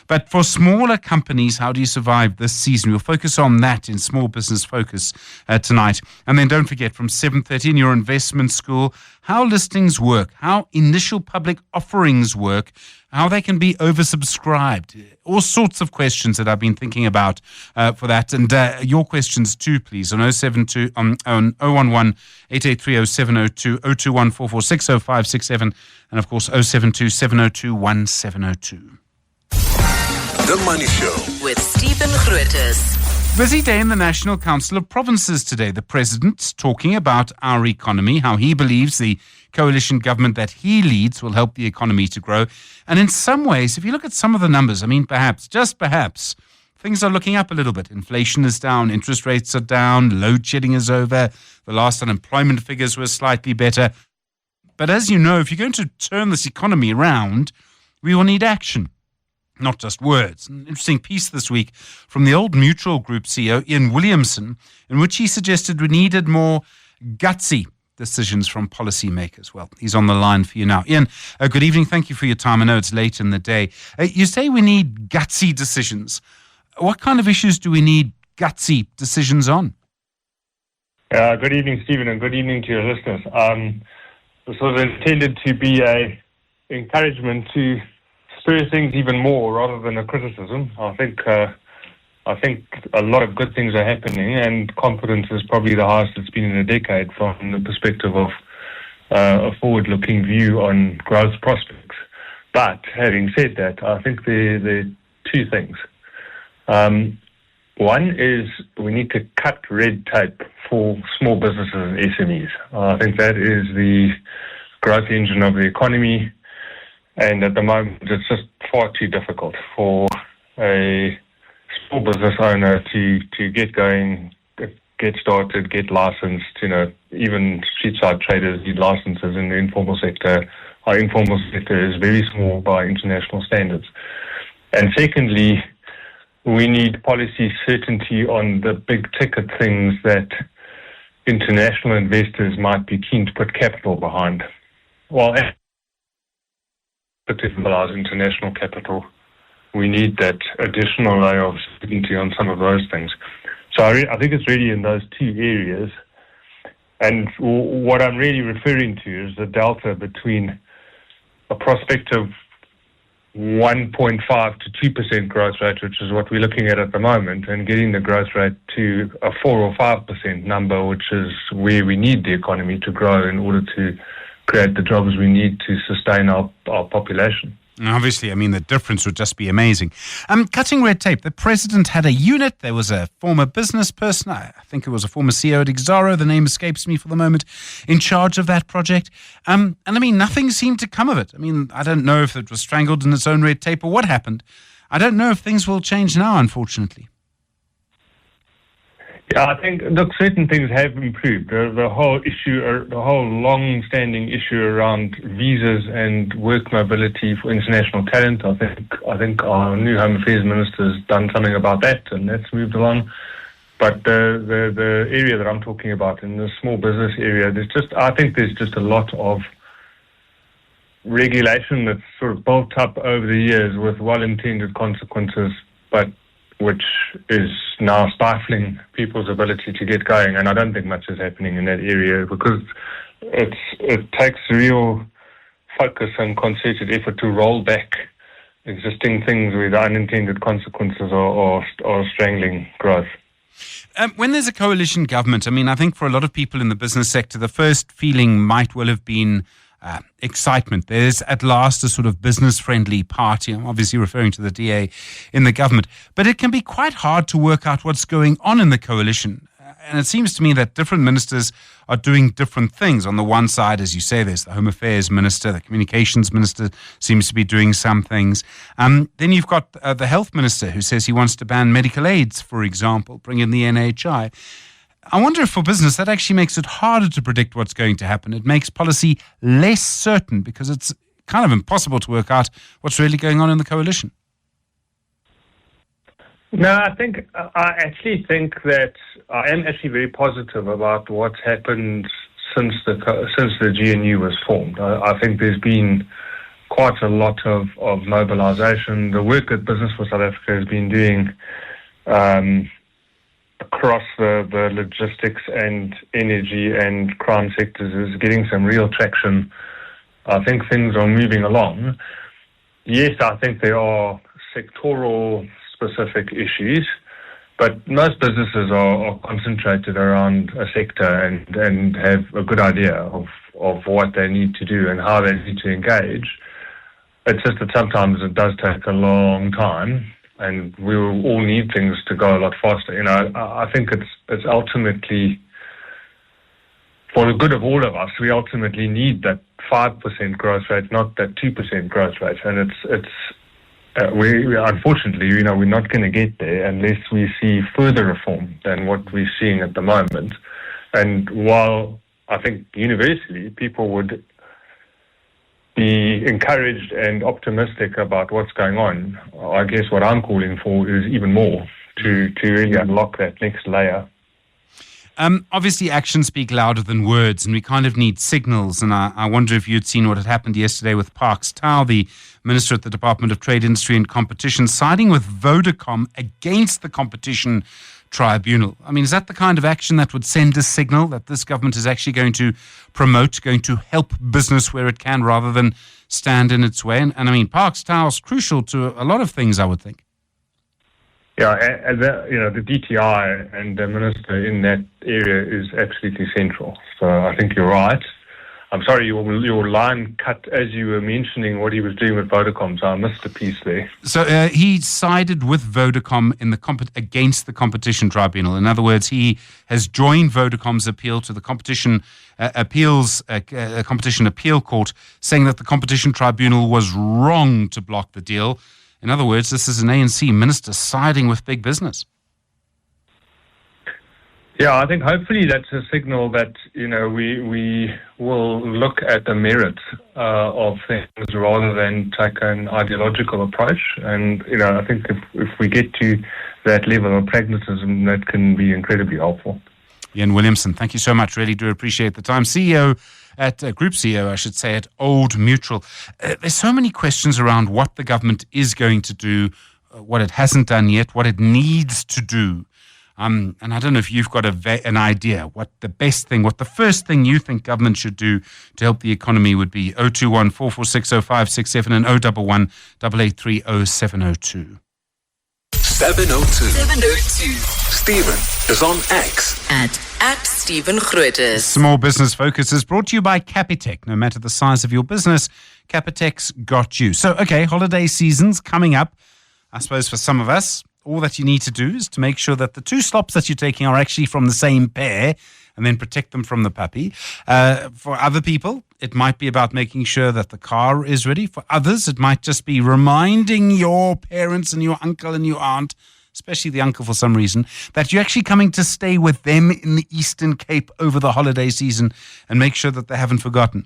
But for smaller companies, how do you survive this season? We'll focus on that in Small Business Focus tonight. And then don't forget, from 7:30 in your investment school, how listings work, how initial public offerings work, how they can be oversubscribed. All sorts of questions that I've been thinking about for that. And your questions too, please, on 072 on 011 8830 702 021 446 0567 and of course 072 702 1702. The Money Show with Stephen Grootes. Busy day in the National Council of Provinces today. The President talking about our economy, how he believes the coalition government that he leads will help the economy to grow. And in some ways, if you look at some of the numbers, I mean, perhaps, just perhaps, things are looking up a little bit. Inflation is down, interest rates are down, load shedding is over. The last unemployment figures were slightly better. But as you know, if you're going to turn this economy around, we will need action. Not just words. An interesting piece this week from the Old Mutual Group CEO, Ian Williamson, in which he suggested we needed more gutsy decisions from policymakers. Well, he's on the line for you now. Ian, good evening. Thank you for your time. I know it's late in the day. You say we need gutsy decisions. What kind of issues do we need gutsy decisions on? Good evening, Stephen, and good evening to your listeners. This was intended to be an encouragement to spur things even more rather than a criticism. I think a lot of good things are happening, and confidence is probably the highest it's been in a decade from the perspective of a forward-looking view on growth prospects. But having said that, I think there are two things. One is we need to cut red tape for small businesses and SMEs. I think that is the growth engine of the economy. And at the moment, it's just far too difficult for a small business owner to get going, get started, get licensed. Even street side traders need licenses in the informal sector. Our informal sector is very small by international standards. And secondly, we need policy certainty on the big ticket things that international investors might be keen to put capital behind. Well, to mobilize international capital, we need that additional layer of certainty on some of those things. So I think it's really in those two areas. And what I'm really referring to is the delta between a prospective 1.5 to 2% growth rate, which is what we're looking at the moment, and getting the growth rate to a 4 or 5% number, which is where we need the economy to grow in order to create the jobs we need to sustain our population. And obviously, I mean, the difference would just be amazing. Cutting red tape. The President had a unit. There was a former business person, I think it was a former CEO at Exaro, the name escapes me for the moment, in charge of that project. And I mean, nothing seemed to come of it. I mean, I don't know if it was strangled in its own red tape or what happened. I don't know if things will change now, unfortunately. Yeah, I think, look, certain things have improved. The whole issue, the whole long-standing issue around visas and work mobility for international talent, I think our new Home Affairs Minister has done something about that, and that's moved along. But the area that I'm talking about, in the small business area, I think there's just a lot of regulation that's sort of built up over the years with well-intended consequences, but which is now stifling people's ability to get going. And I don't think much is happening in that area because it takes real focus and concerted effort to roll back existing things where the unintended consequences are strangling growth. When there's a coalition government, I mean, I think for a lot of people in the business sector, the first feeling might well have been excitement. There's at last a sort of business-friendly party. I'm obviously referring to the DA in the government. But it can be quite hard to work out what's going on in the coalition. And it seems to me that different ministers are doing different things. On the one side, as you say, there's the Home Affairs Minister, the Communications Minister seems to be doing some things. Then you've got the Health Minister who says he wants to ban medical aids, for example, bring in the NHI. I wonder if for business that actually makes it harder to predict what's going to happen. It makes policy less certain because it's kind of impossible to work out what's really going on in the coalition. No, I actually think that I am actually very positive about what's happened since the GNU was formed. I think there's been quite a lot of mobilisation. The work that Business for South Africa has been doing across the logistics and energy and crime sectors is getting some real traction. I think things are moving along. Yes, I think there are sectoral specific issues, but most businesses are concentrated around a sector and have a good idea of what they need to do and how they need to engage. It's just that sometimes it does take a long time, and we will all need things to go a lot faster. I think it's ultimately for the good of all of us. We ultimately need that 5% growth rate, not that 2% growth rate, and we unfortunately, we're not going to get there unless we see further reform than what we're seeing at the moment. And while I think universally people would be encouraged and optimistic about what's going on, I guess what I'm calling for is even more to really unlock that next layer. Obviously, actions speak louder than words, and we kind of need signals. And I wonder if you'd seen what had happened yesterday with Parks Tau, the Minister at the Department of Trade, Industry and Competition, siding with Vodacom against the Competition Tribunal. I mean, is that the kind of action that would send a signal that this government is actually going to promote, going to help business where it can rather than stand in its way? And I mean, Parks Tau is crucial to a lot of things, I would think. Yeah, the DTI and the minister in that area is absolutely central. So I think you're right. I'm sorry, your line cut as you were mentioning what he was doing with Vodacom, so I missed a piece there. So he sided with Vodacom in against the Competition Tribunal. In other words, he has joined Vodacom's appeal to the Competition Competition Appeal Court, saying that the Competition Tribunal was wrong to block the deal. In other words, this is an ANC minister siding with big business. Yeah, I think hopefully that's a signal that, we will look at the merits of things rather than take an ideological approach. And, I think if we get to that level of pragmatism, that can be incredibly helpful. Ian Williamson, thank you so much. Really do appreciate the time. Group CEO, I should say, at Old Mutual. There's so many questions around what the government is going to do, what it hasn't done yet, what it needs to do. And I don't know if you've got an idea what the first thing you think government should do to help the economy would be. 021 446 0567 and 011 883 0702. 702. Stephen is on X. At Stephen Grootes. Small Business Focus is brought to you by Capitec. No matter the size of your business, Capitec's got you. So, okay, holiday season's coming up. I suppose for some of us, all that you need to do is to make sure that the two slops that you're taking are actually from the same pair and then protect them from the puppy. For other people, it might be about making sure that the car is ready. For others, it might just be reminding your parents and your uncle and your aunt, especially the uncle for some reason, that you're actually coming to stay with them in the Eastern Cape over the holiday season and make sure that they haven't forgotten.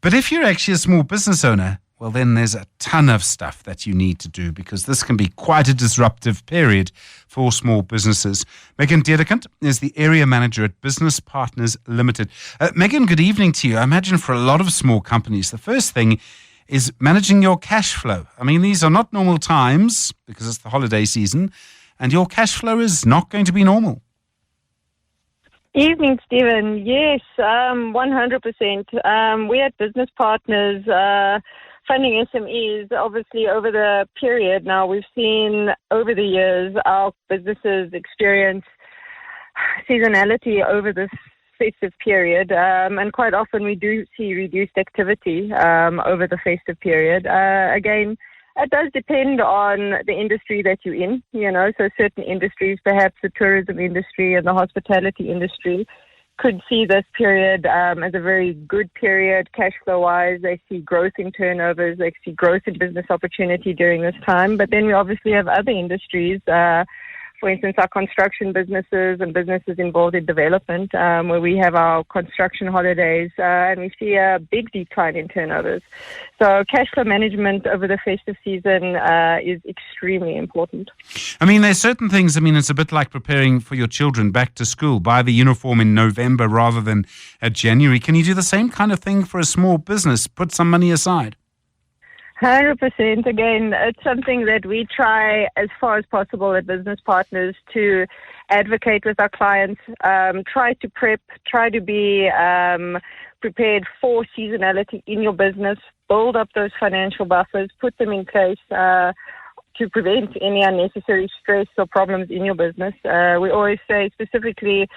But if you're actually a small business owner, well, then there's a ton of stuff that you need to do because this can be quite a disruptive period for small businesses. Megan Dedekant is the area manager at Business Partners Limited. Megan, good evening to you. I imagine for a lot of small companies, the first thing is managing your cash flow. I mean, these are not normal times because it's the holiday season, and your cash flow is not going to be normal. Evening, Stephen. Yes, 100%. We at Business Partners funding SMEs, obviously over the period now, we've seen over the years our businesses experience seasonality over this festive period, and quite often we do see reduced activity over the festive period. Again, it does depend on the industry that you're in, so certain industries, perhaps the tourism industry and the hospitality industry, could see this period as a very good period cash flow-wise. They see growth in turnovers, they see growth in business opportunity during this time. But then we obviously have other industries, for instance, our construction businesses and businesses involved in development, where we have our construction holidays, and we see a big decline in turnovers. So cash flow management over the festive season is extremely important. I mean, there's certain things, it's a bit like preparing for your children back to school. Buy the uniform in November rather than January. Can you do the same kind of thing for a small business? Put some money aside. 100%. Again, it's something that we try as far as possible at business partners to advocate with our clients, try to prep, try to be prepared for seasonality in your business, build up those financial buffers, put them in place to prevent any unnecessary stress or problems in your business. We always say specifically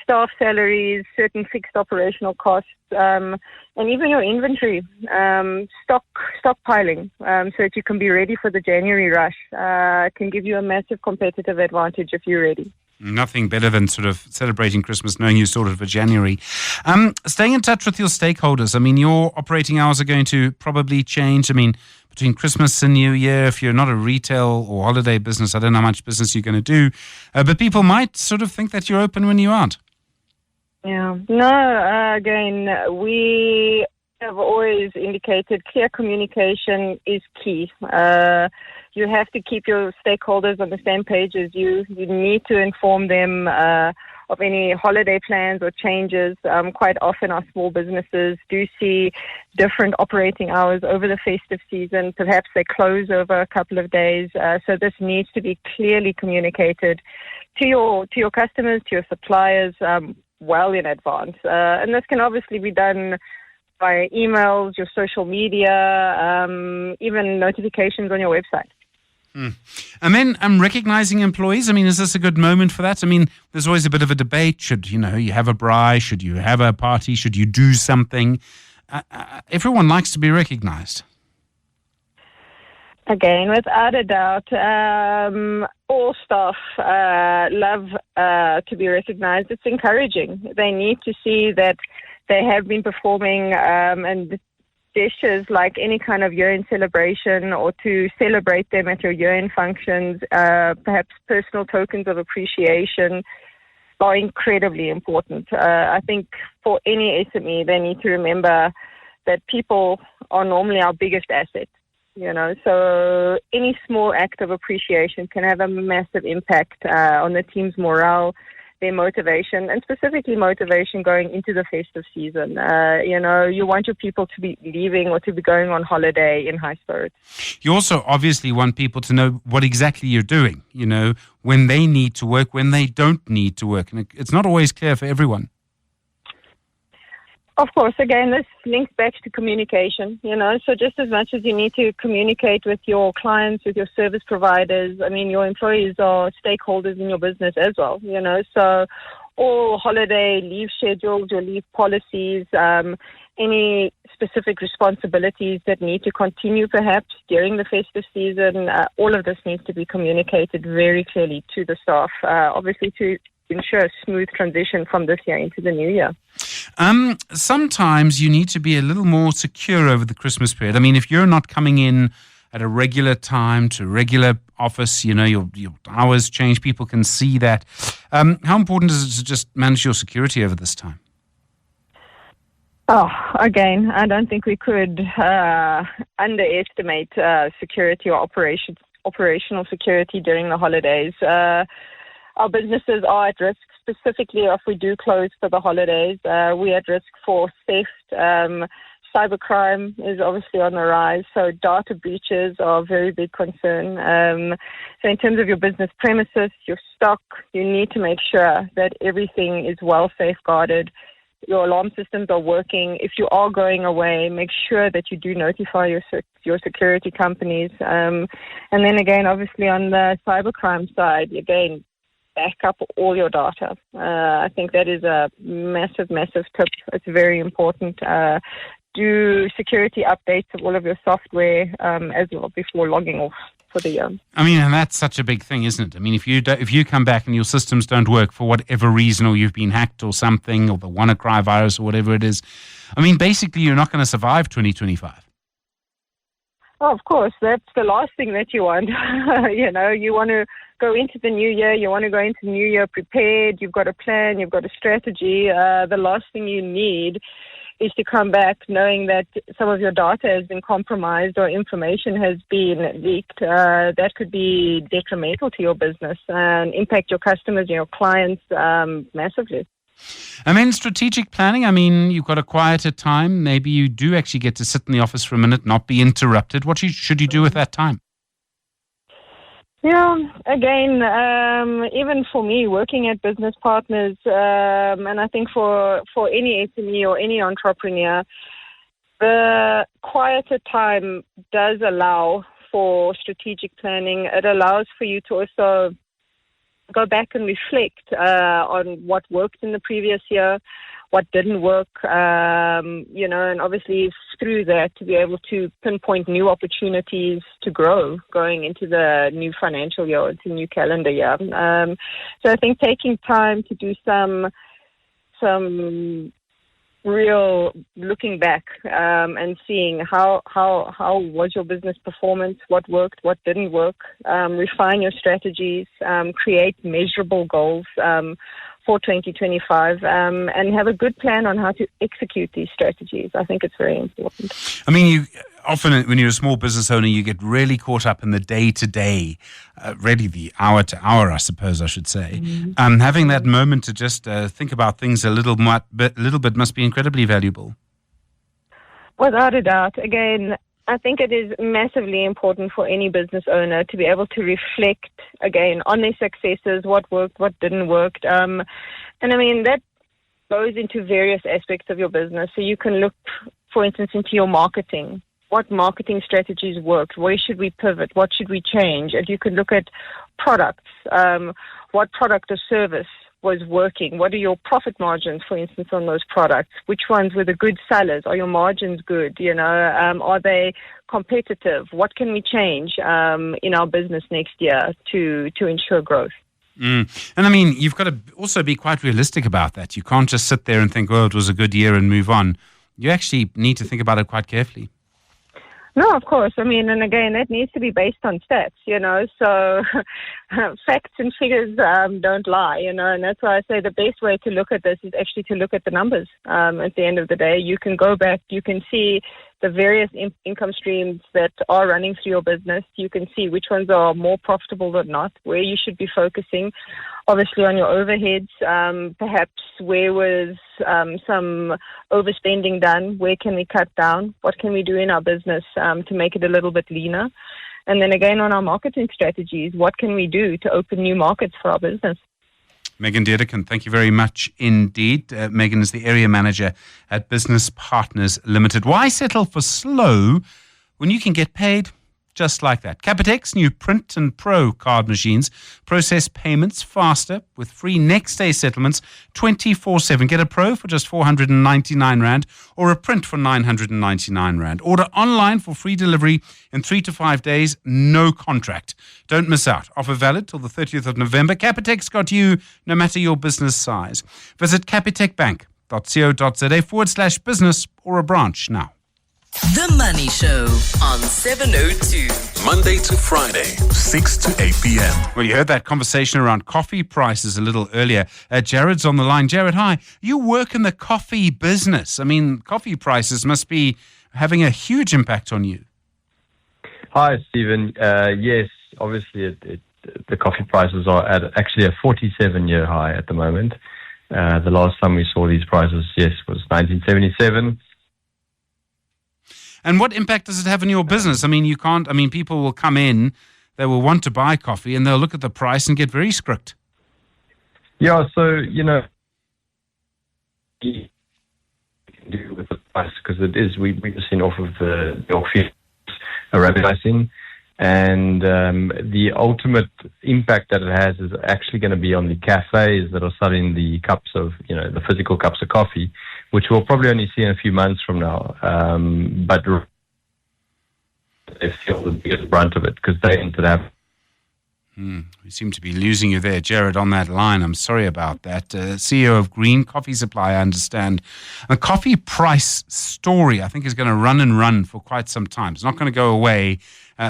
staff salaries, certain fixed operational costs, and even your inventory, stockpiling, so that you can be ready for the January rush, can give you a massive competitive advantage if you're ready. Nothing better than sort of celebrating Christmas knowing you sorted for January. Staying in touch with your stakeholders, your operating hours are going to probably change. Between Christmas and New Year, if you're not a retail or holiday business, I don't know how much business you're going to do, but people might sort of think that you're open when you aren't. Yeah. No, again, we have always indicated clear communication is key. You have to keep your stakeholders on the same page as you. You need to inform them of any holiday plans or changes. Quite often our small businesses do see different operating hours over the festive season. Perhaps they close over a couple of days. So this needs to be clearly communicated to your customers, to your suppliers, well in advance. And this can obviously be done by emails, your social media, even notifications on your website. And then recognizing employees. Is this a good moment for that? There's always a bit of a debate. Should, you have a braai? Should you have a party? Should you do something? Everyone likes to be recognized. Again, without a doubt, all staff love to be recognized. It's encouraging. They need to see that they have been performing and gestures like any kind of year-end celebration, or to celebrate them at your year-end functions, perhaps personal tokens of appreciation, are incredibly important. I think for any SME, they need to remember that people are normally our biggest asset. So any small act of appreciation can have a massive impact on the team's morale, their motivation, and specifically motivation going into the festive season. You want your people to be leaving or to be going on holiday in high spirits. You also obviously want people to know what exactly you're doing, when they need to work, when they don't need to work. And it's not always clear for everyone. Of course, again, this links back to communication, so just as much as you need to communicate with your clients, with your service providers, your employees are stakeholders in your business as well, so all holiday leave schedules, your leave policies, any specific responsibilities that need to continue perhaps during the festive season, all of this needs to be communicated very clearly to the staff, obviously to ensure a smooth transition from this year into the new year. Sometimes you need to be a little more secure over the Christmas period. If you're not coming in at a regular time to regular office, your hours change, people can see that. How important is it to just manage your security over this time? Oh, again, I don't think we could underestimate security or operational security during the holidays. Our businesses are at risk, specifically if we do close for the holidays. We're at risk for theft. Cybercrime is obviously on the rise, so data breaches are a very big concern. So in terms of your business premises, your stock, you need to make sure that everything is well safeguarded. Your alarm systems are working. If you are going away, make sure that you do notify your security companies. And then again, obviously on the cybercrime side, again, back up all your data. I think that is a massive, massive tip. It's very important. Do security updates of all of your software as well before logging off for the year. And that's such a big thing, isn't it? If you come back and your systems don't work for whatever reason, or you've been hacked or something, or the WannaCry virus or whatever it is, basically you're not going to survive 2025. Oh, of course, that's the last thing that you want. You want to go into the new year. You want to go into the new year prepared. You've got a plan. You've got a strategy. The last thing you need is to come back knowing that some of your data has been compromised or information has been leaked. That could be detrimental to your business and impact your customers and your clients massively. And then strategic planning, I mean, you've got a quieter time. Maybe you do actually get to sit in the office for a minute, not be interrupted. What should you do with that time? Yeah, again, even for me, working at business partners, and I think for any SME or any entrepreneur, the quieter time does allow for strategic planning. It allows for you to also go back and reflect on what worked in the previous year, what didn't work, and obviously through that to be able to pinpoint new opportunities to grow going into the new financial year, into the new calendar year. So I think taking time to do some real looking back and seeing how was your business performance, what worked, what didn't work, refine your strategies, create measurable goals for 2025, and have a good plan on how to execute these strategies. I think it's very important. I mean, you often, when you're a small business owner, you get really caught up in the day-to-day, really the hour-to-hour, I suppose I should say. Mm-hmm. Having that moment to just think about things a little bit must be incredibly valuable. Without a doubt. Again, I think it is massively important for any business owner to be able to reflect, again, on their successes, what worked, what didn't work. And I mean, that goes into various aspects of your business. So you can look, for instance, into your marketing. What marketing strategies worked? Where should we pivot? What should we change? And you can look at products. What product or service was working? What are your profit margins, for instance, on those products? Which ones were the good sellers? Are your margins good? Are they competitive? What can we change in our business next year to ensure growth? And I mean, you've got to also be quite realistic about that. You can't just sit there and think, oh, it was a good year and move on. You actually need to think about it quite carefully. No, of course. I mean, and again, that needs to be based on stats, so facts and figures don't lie, and that's why I say the best way to look at this is actually to look at the numbers. At the end of the day, you can go back, you can see the various income streams that are running through your business. You can see which ones are more profitable than not, where you should be focusing, obviously on your overheads, perhaps where was some overspending done, where can we cut down, what can we do in our business to make it a little bit leaner. And then again, on our marketing strategies, what can we do to open new markets for our business? Megan Dedekin, thank you very much indeed. Megan is the area manager at Business Partners Limited. Why settle for slow when you can get paid just like that? Capitec's new Print and Pro card machines process payments faster with free next-day settlements 24/7. Get a Pro for just 499 Rand or a Print for 999 Rand. Order online for free delivery in 3 to 5 days, no contract. Don't miss out. Offer valid till the 30th of November. Capitec's got you no matter your business size. Visit capitecbank.co.za/business or a branch now. The Money Show on 702. Monday to Friday, 6 to 8 p.m. Well, you heard that conversation around coffee prices a little earlier. Jared's on the line. Jared, hi. You work in the coffee business. I mean, coffee prices must be having a huge impact on you. Hi, Stephen. Yes, obviously the coffee prices are at actually a 47-year high at the moment. The last time we saw these prices, yes, was 1977. And what impact does it have on your business? I mean, people will come in, they will want to buy coffee, and they'll look at the price and get very script. Yeah, so, you can do with the price because it is, we've seen off of the milk fees, Arabic icing, and the ultimate impact that it has is actually going to be on the cafes that are selling the cups of, the physical cups of coffee, which we'll probably only see in a few months from now. But they feel the biggest brunt of it because they ended up. We seem to be losing you there, Jared, on that line. I'm sorry about that. CEO of Green Coffee Supply, I understand. The coffee price story, I think, is going to run for quite some time. It's not going to go away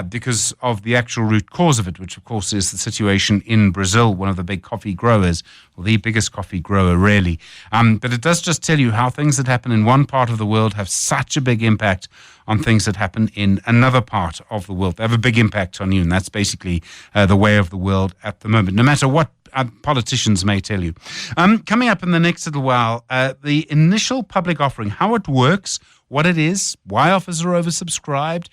because of the actual root cause of it, which, of course, is the situation in Brazil, one of the big coffee growers, or the biggest coffee grower, really. But it does just tell you how things that happen in one part of the world have such a big impact on things that happen in another part of the world. They have a big impact on you, and that's basically the way of the world at the moment, no matter what politicians may tell you. Coming up in the next little while, the initial public offering, how it works, what it is, why offers are oversubscribed,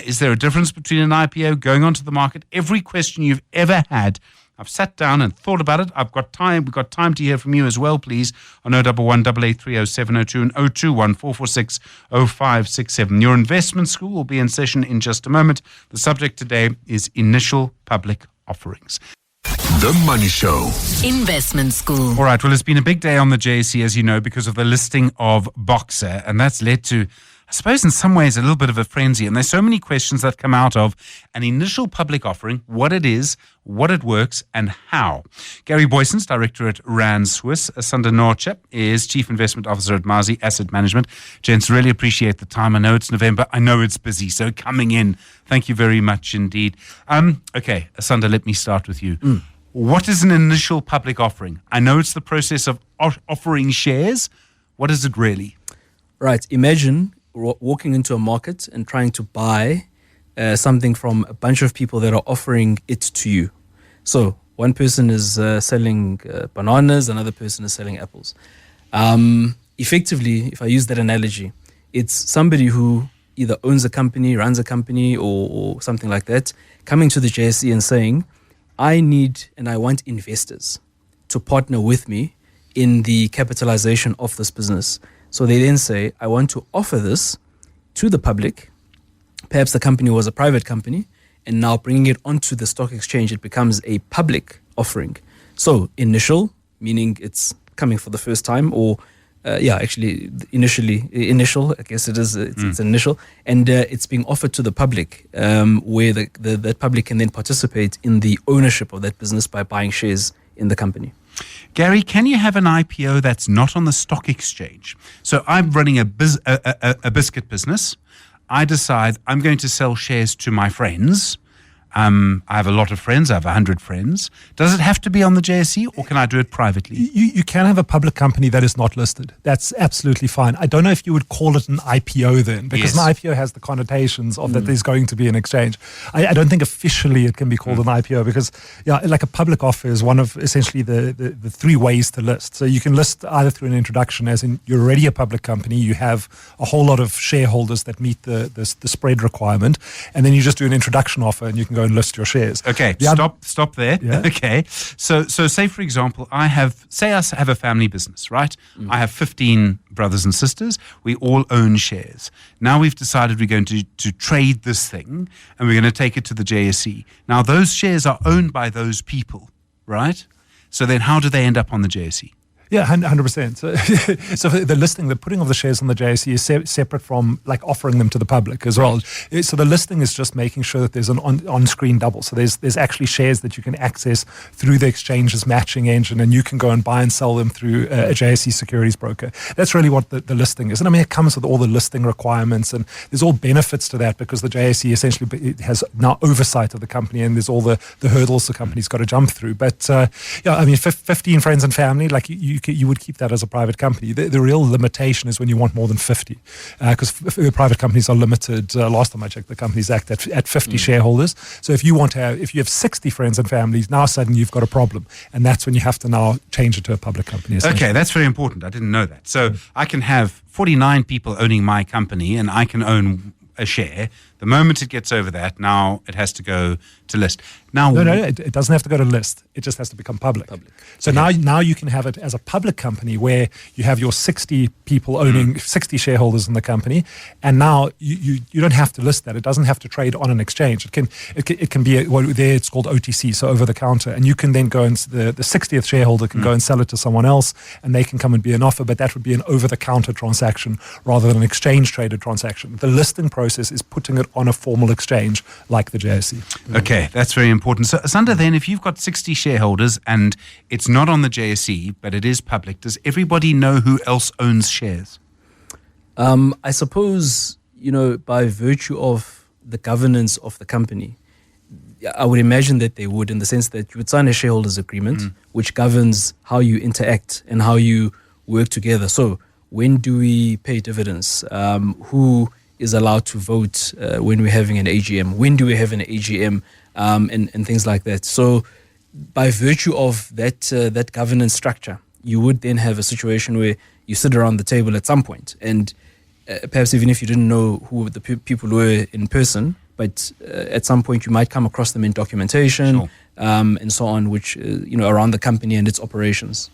is there a difference between an IPO going onto the market, every question you've ever had. I've sat down and thought about it. I've got time. We've got time to hear from you as well, please, on 011 883 0702 and 021 446 0567. Your investment school will be in session in just a moment. The subject today is initial public offerings. The Money Show. Investment School. All right. Well, it's been a big day on the JSE, as you know, because of the listing of Boxer, and that's led to, I suppose, in some ways, a little bit of a frenzy. And there's so many questions that come out of an initial public offering, what it is, what it works, and how. Gary Boyson's director at Rand Swiss. Asanda Norcha is Chief Investment Officer at Mazi Asset Management. Gents, really appreciate the time. I know it's November. I know it's busy. So coming in, thank you very much indeed. Okay, Asanda, let me start with you. What is an initial public offering? I know it's the process of offering shares. What is it really? Right. Imagine walking into a market and trying to buy something from a bunch of people that are offering it to you. So one person is selling bananas, another person is selling apples. Effectively, if I use that analogy, it's somebody who either owns a company, runs a company, or something like that, coming to the JSE and saying, I need and I want investors to partner with me in the capitalization of this business. So they then say, I want to offer this to the public. Perhaps the company was a private company, and now bringing it onto the stock exchange, it becomes a public offering. So initial, meaning it's coming for the first time, or initial, I guess it is, it's initial, and it's being offered to the public, where the public can then participate in the ownership of that business by buying shares in the company. Gary, can you have an IPO that's not on the stock exchange? So I'm running a biscuit business. I decide I'm going to sell shares to my friends. I have a lot of friends. I have 100 friends. Does it have to be on the JSE, or can I do it privately? You can have a public company that is not listed. That's absolutely fine. I don't know if you would call it an IPO then, because an IPO has the connotations of that there's going to be an exchange. I don't think officially it can be called an IPO, because like a public offer is one of essentially the three ways to list. So you can list either through an introduction, as in you're already a public company, you have a whole lot of shareholders that meet the spread requirement, and then you just do an introduction offer and you can go and list your shares. Okay, stop there. Yeah. Okay, so say for example, I have a family business, right? I have 15 brothers and sisters. We all own shares. Now we've decided we're going to trade this thing, and we're going to take it to the JSE. Now those shares are owned by those people, right? So then how do they end up on the JSE? Yeah, 100%. So the listing, the putting of the shares on the JSE is separate from like offering them to the public as well. So the listing is just making sure that there's an on-screen double. So there's actually shares that you can access through the exchange's matching engine, and you can go and buy and sell them through a JSE securities broker. That's really what the listing is. And I mean, it comes with all the listing requirements, and there's all benefits to that, because the JSE essentially has now oversight of the company, and there's all the hurdles the company's got to jump through. But I mean, 15 friends and family, like you would keep that as a private company. The real limitation is when you want more than 50, because private companies are limited. Last time I checked the Companies Act at 50 shareholders. So if you have 60 friends and families, now suddenly you've got a problem, and that's when you have to now change it to a public company. Okay, that's very important. I didn't know that. So I can have 49 people owning my company, and I can own a share. The moment it gets over that, now it has to go to list. Now, no, it doesn't have to go to list. It just has to become public. So now you can have it as a public company where you have your 60 people owning 60 shareholders in the company, and now you don't have to list that. It doesn't have to trade on an exchange. It can be there it's called OTC, so over the counter, and you can then go and the 60th shareholder can go and sell it to someone else, and they can come and be an offer, but that would be an over the counter transaction rather than an exchange traded transaction. The listing process is putting it on a formal exchange like the JSE. Okay, that's very important. So, Asanda, then, if you've got 60 shareholders and it's not on the JSE, but it is public, does everybody know who else owns shares? I suppose, by virtue of the governance of the company, I would imagine that they would, in the sense that you would sign a shareholders agreement, which governs how you interact and how you work together. So, when do we pay dividends? Who is allowed to vote when we're having an AGM? When do we have an AGM? And things like that. So, by virtue of that governance structure, you would then have a situation where you sit around the table at some point, and perhaps even if you didn't know who the people were in person, but at some point you might come across them in documentation, and so on, which around the company and its operations.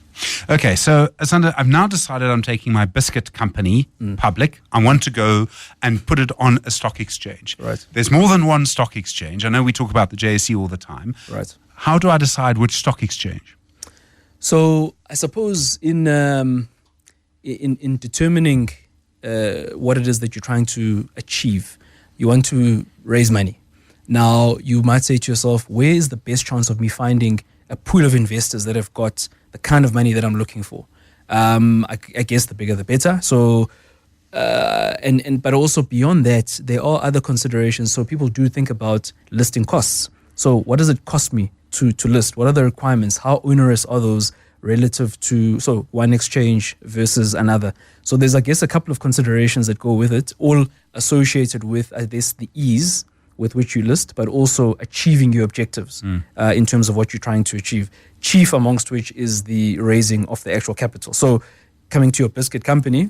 Okay, so Asanda, I've now decided I'm taking my biscuit company public. I want to go and put it on a stock exchange. Right. There's more than one stock exchange. I know we talk about the JSE all the time. Right. How do I decide which stock exchange? So I suppose in determining what it is that you're trying to achieve, you want to raise money. Now, you might say to yourself, where is the best chance of me finding a pool of investors that have got the kind of money that I'm looking for? I guess the bigger the better. So, but also beyond that, there are other considerations. So people do think about listing costs. So what does it cost me to list? What are the requirements? How onerous are those relative to one exchange versus another? So there's, I guess, a couple of considerations that go with it, all associated with, I guess, the ease with which you list, but also achieving your objectives in terms of what you're trying to achieve. Chief amongst which is the raising of the actual capital. So coming to your biscuit company,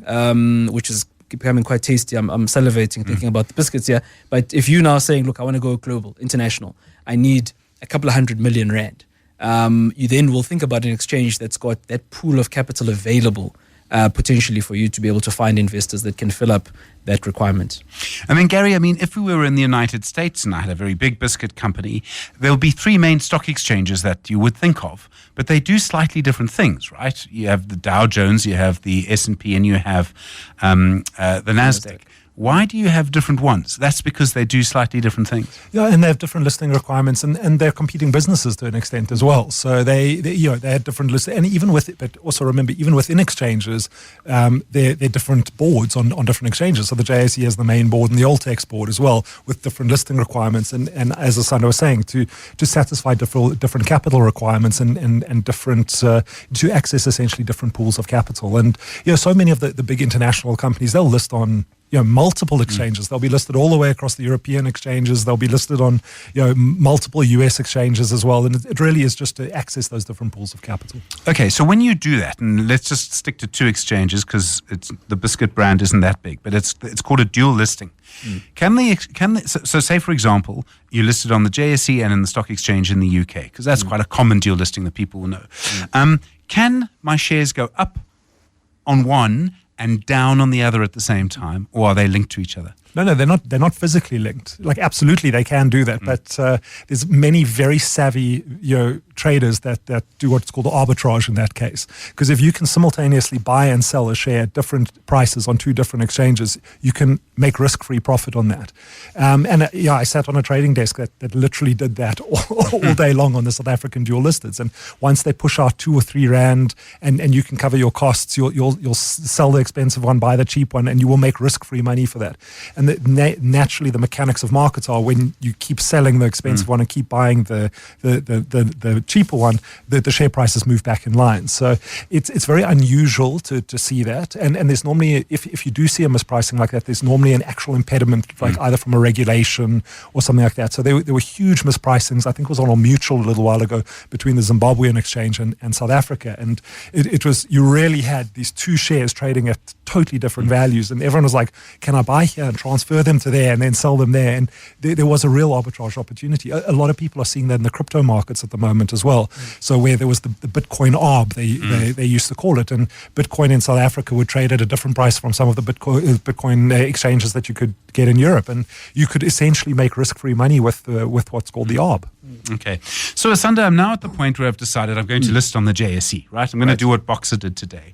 which is becoming quite tasty. I'm salivating thinking about the biscuits here. But if you're now saying, look, I want to go global, international, I need a couple of 100 million rand. You then will think about an exchange that's got that pool of capital available potentially for you to be able to find investors that can fill up that requirement. And then, Gary, if we were in the United States and I had a very big biscuit company, there'll be three main stock exchanges that you would think of, but they do slightly different things, right? You have the Dow Jones, you have the S&P, and you have the NASDAQ. Why do you have different ones? That's because they do slightly different things. Yeah, and they have different listing requirements, and they're competing businesses to an extent as well. So they had different lists, and even but also remember, even within exchanges, they're different boards on different exchanges. So the JSE has the main board and the Alltex board as well, with different listing requirements, and as Asanda was saying, to satisfy different capital requirements and different to access essentially different pools of capital. And so many of the big international companies, they'll list on multiple exchanges. They'll be listed all the way across the European exchanges. They'll be listed on multiple US exchanges as well. And it really is just to access those different pools of capital. Okay, so when you do that, and let's just stick to two exchanges because the biscuit brand isn't that big, but it's called a dual listing. So say, for example, you listed on the JSE and in the stock exchange in the UK, because that's quite a common dual listing that people will know. Can my shares go up on one and down on the other at the same time, or are they linked to each other? No, they're not physically linked. Like, absolutely, they can do that, but there's many very savvy traders that do what's called arbitrage in that case. Because if you can simultaneously buy and sell a share at different prices on two different exchanges, you can make risk-free profit on that. I sat on a trading desk that literally did that all day long on the South African dual listeds. And once they push out 2 or 3 rand, and you can cover your costs, you'll sell the expensive one, buy the cheap one, and you will make risk-free money for that. And naturally, the mechanics of markets are when you keep selling the expensive one and keep buying the cheaper one, the share prices move back in line. So it's very unusual to see that. And there's normally, if you do see a mispricing like that, there's normally an actual impediment, like either from a regulation or something like that. So there were huge mispricings. I think it was on Old Mutual a little while ago between the Zimbabwean exchange and South Africa. And it was, you really had these two shares trading at totally different values. And everyone was like, can I buy here and transfer them to there and then sell them there? And there was a real arbitrage opportunity. A lot of people are seeing that in the crypto markets at the moment as well. So where there was the Bitcoin arb, they used to call it, and Bitcoin in South Africa would trade at a different price from some of the Bitcoin exchanges that you could get in Europe, and you could essentially make risk-free money with what's called the arb. Okay. So, Asanda, I'm now at the point where I've decided I'm going to list on the JSE, right? I'm going to do what Boxer did today.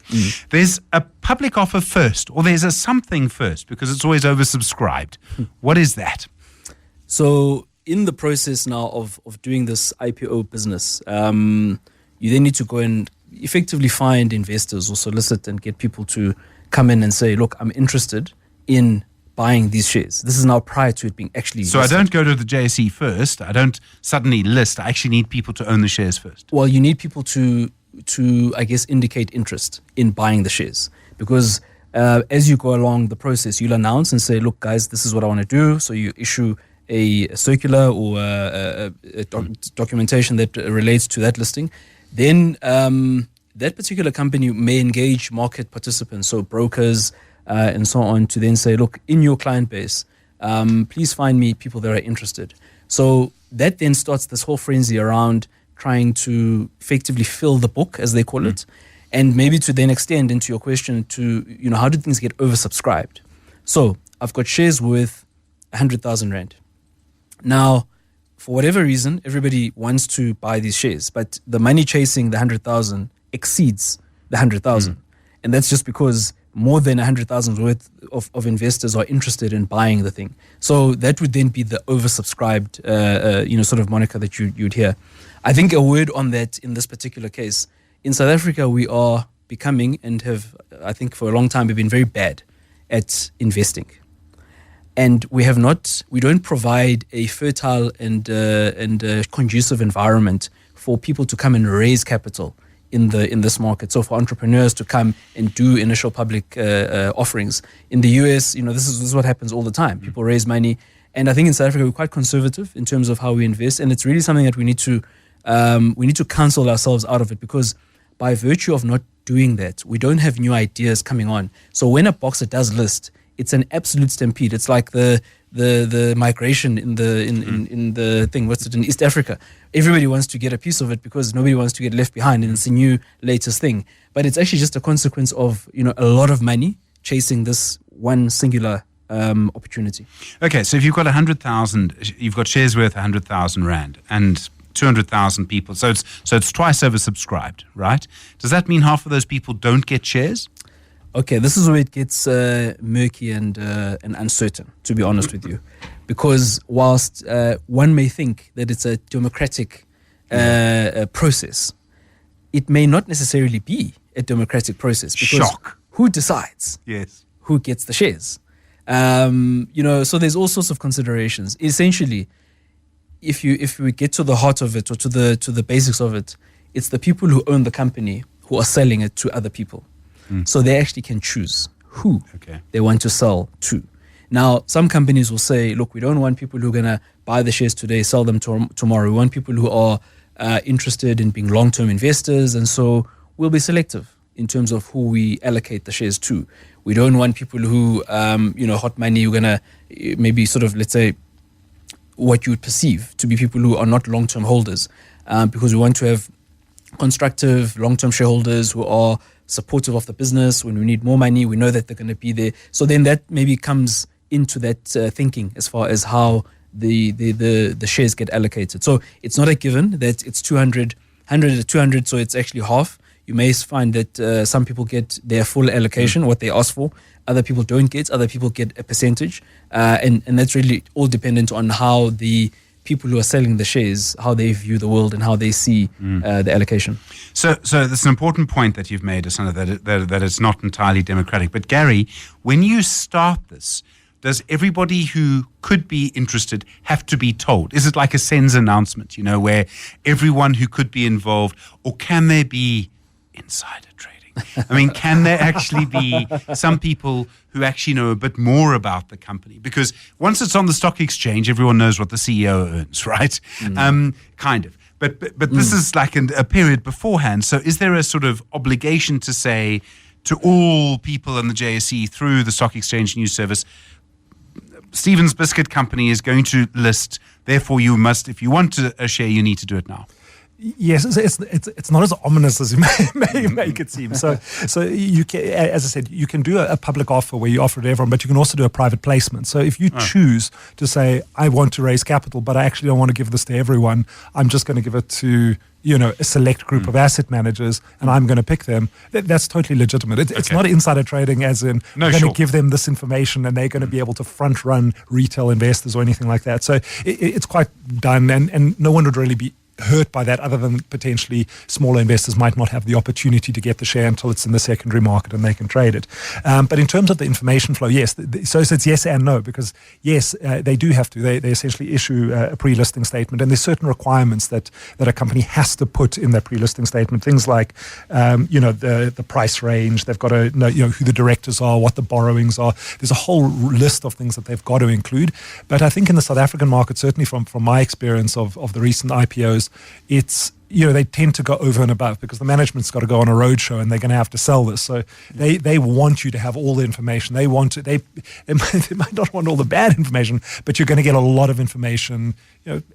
There's a public offer first, or there's a something first, because it's always oversubscribed. What is that? So in the process now of doing this IPO business, you then need to go and effectively find investors or solicit and get people to come in and say, look, I'm interested in buying these shares. This is now prior to it being actually So listed. I don't go to the JSE first. I don't suddenly list. I actually need people to own the shares first. Well, you need people to I guess, indicate interest in buying the shares. Because as you go along the process, you'll announce and say, look, guys, this is what I want to do. So you issue a circular or documentation that relates to that listing. Then that particular company may engage market participants, so brokers and so on, to then say, look, in your client base, please find me people that are interested. So that then starts this whole frenzy around trying to effectively fill the book, as they call it, and maybe to then extend into your question to, how do things get oversubscribed? So I've got shares worth 100,000 Rand. Now, for whatever reason, everybody wants to buy these shares, but the money chasing the 100,000 exceeds the 100,000. And that's just because more than 100,000 worth of investors are interested in buying the thing. So that would then be the oversubscribed, sort of moniker that you'd hear. I think a word on that in this particular case, in South Africa, we are becoming and have, I think for a long time, we've been very bad at investing. And we don't provide a fertile and conducive environment for people to come and raise capital in this market. So for entrepreneurs to come and do initial public offerings. In the US, this is what happens all the time. People raise money. And I think in South Africa, we're quite conservative in terms of how we invest. And it's really something that we need to counsel ourselves out of it, because by virtue of not doing that, we don't have new ideas coming on. So when a boxer does list, it's an absolute stampede. It's like the migration in the thing. What's it in East Africa? Everybody wants to get a piece of it because nobody wants to get left behind, and it's a new latest thing. But it's actually just a consequence of a lot of money chasing this one singular opportunity. Okay, so if you've got 100,000, you've got shares worth 100,000 Rand and 200,000 people. So it's twice oversubscribed, right? Does that mean half of those people don't get shares? Okay, this is where it gets murky and uncertain, to be honest with you. Because whilst one may think that it's a democratic process, it may not necessarily be a democratic process. Because Shock. Who decides? Yes. Who gets the shares? So there's all sorts of considerations. Essentially, if we get to the heart of it or to the basics of it, it's the people who own the company who are selling it to other people. So they actually can choose who they want to sell to. Now, some companies will say, look, we don't want people who are going to buy the shares today, sell them tomorrow. We want people who are interested in being long-term investors, and so we'll be selective in terms of who we allocate the shares to. We don't want people who, hot money, who are going to maybe sort of, let's say, what you would perceive to be people who are not long-term holders, because we want to have constructive long-term shareholders who are supportive of the business. When we need more money, we know that they're going to be there. So then that maybe comes into that thinking as far as how the shares get allocated. So it's not a given that it's 100 to 200, so it's actually half. You may find that some people get their full allocation, what they ask for. Other people don't get. Other people get a percentage. And that's really all dependent on how the people who are selling the shares, how they view the world and how they see the allocation. So that's an important point that you've made, Asana, that it's not entirely democratic. But Gary, when you start this, does everybody who could be interested have to be told? Is it like a SENS announcement, where everyone who could be involved, or can there be insider trading? I mean, can there actually be some people who actually know a bit more about the company? Because once it's on the stock exchange, everyone knows what the CEO earns, right? Kind of. But this is like a period beforehand. So is there a sort of obligation to say to all people in the JSE through the stock exchange news service, Stephen's Biscuit Company is going to list, therefore you must, if you want a share, you need to do it now? Yes, it's not as ominous as you may make it seem. So you can, as I said, you can do a public offer where you offer it to everyone, but you can also do a private placement. So if you choose to say, I want to raise capital, but I actually don't want to give this to everyone, I'm just going to give it to a select group of asset managers, and I'm going to pick them. That's totally legitimate. It's not insider trading, as in going to give them this information and they're going to be able to front run retail investors or anything like that. So it's quite done, and no one would really be hurt by that, other than potentially smaller investors might not have the opportunity to get the share until it's in the secondary market and they can trade it. But in terms of the information flow, yes, so it's yes and no, because yes, they do have to. They essentially issue a pre-listing statement, and there's certain requirements that a company has to put in their pre-listing statement. Things like, the price range. They've got to know, who the directors are, what the borrowings are. There's a whole list of things that they've got to include. But I think in the South African market, certainly from my experience of the recent IPOs, it's they tend to go over and above, because the management's got to go on a roadshow and they're going to have to sell this. So they want you to have all the information. They might not want all the bad information, but you're going to get a lot of information,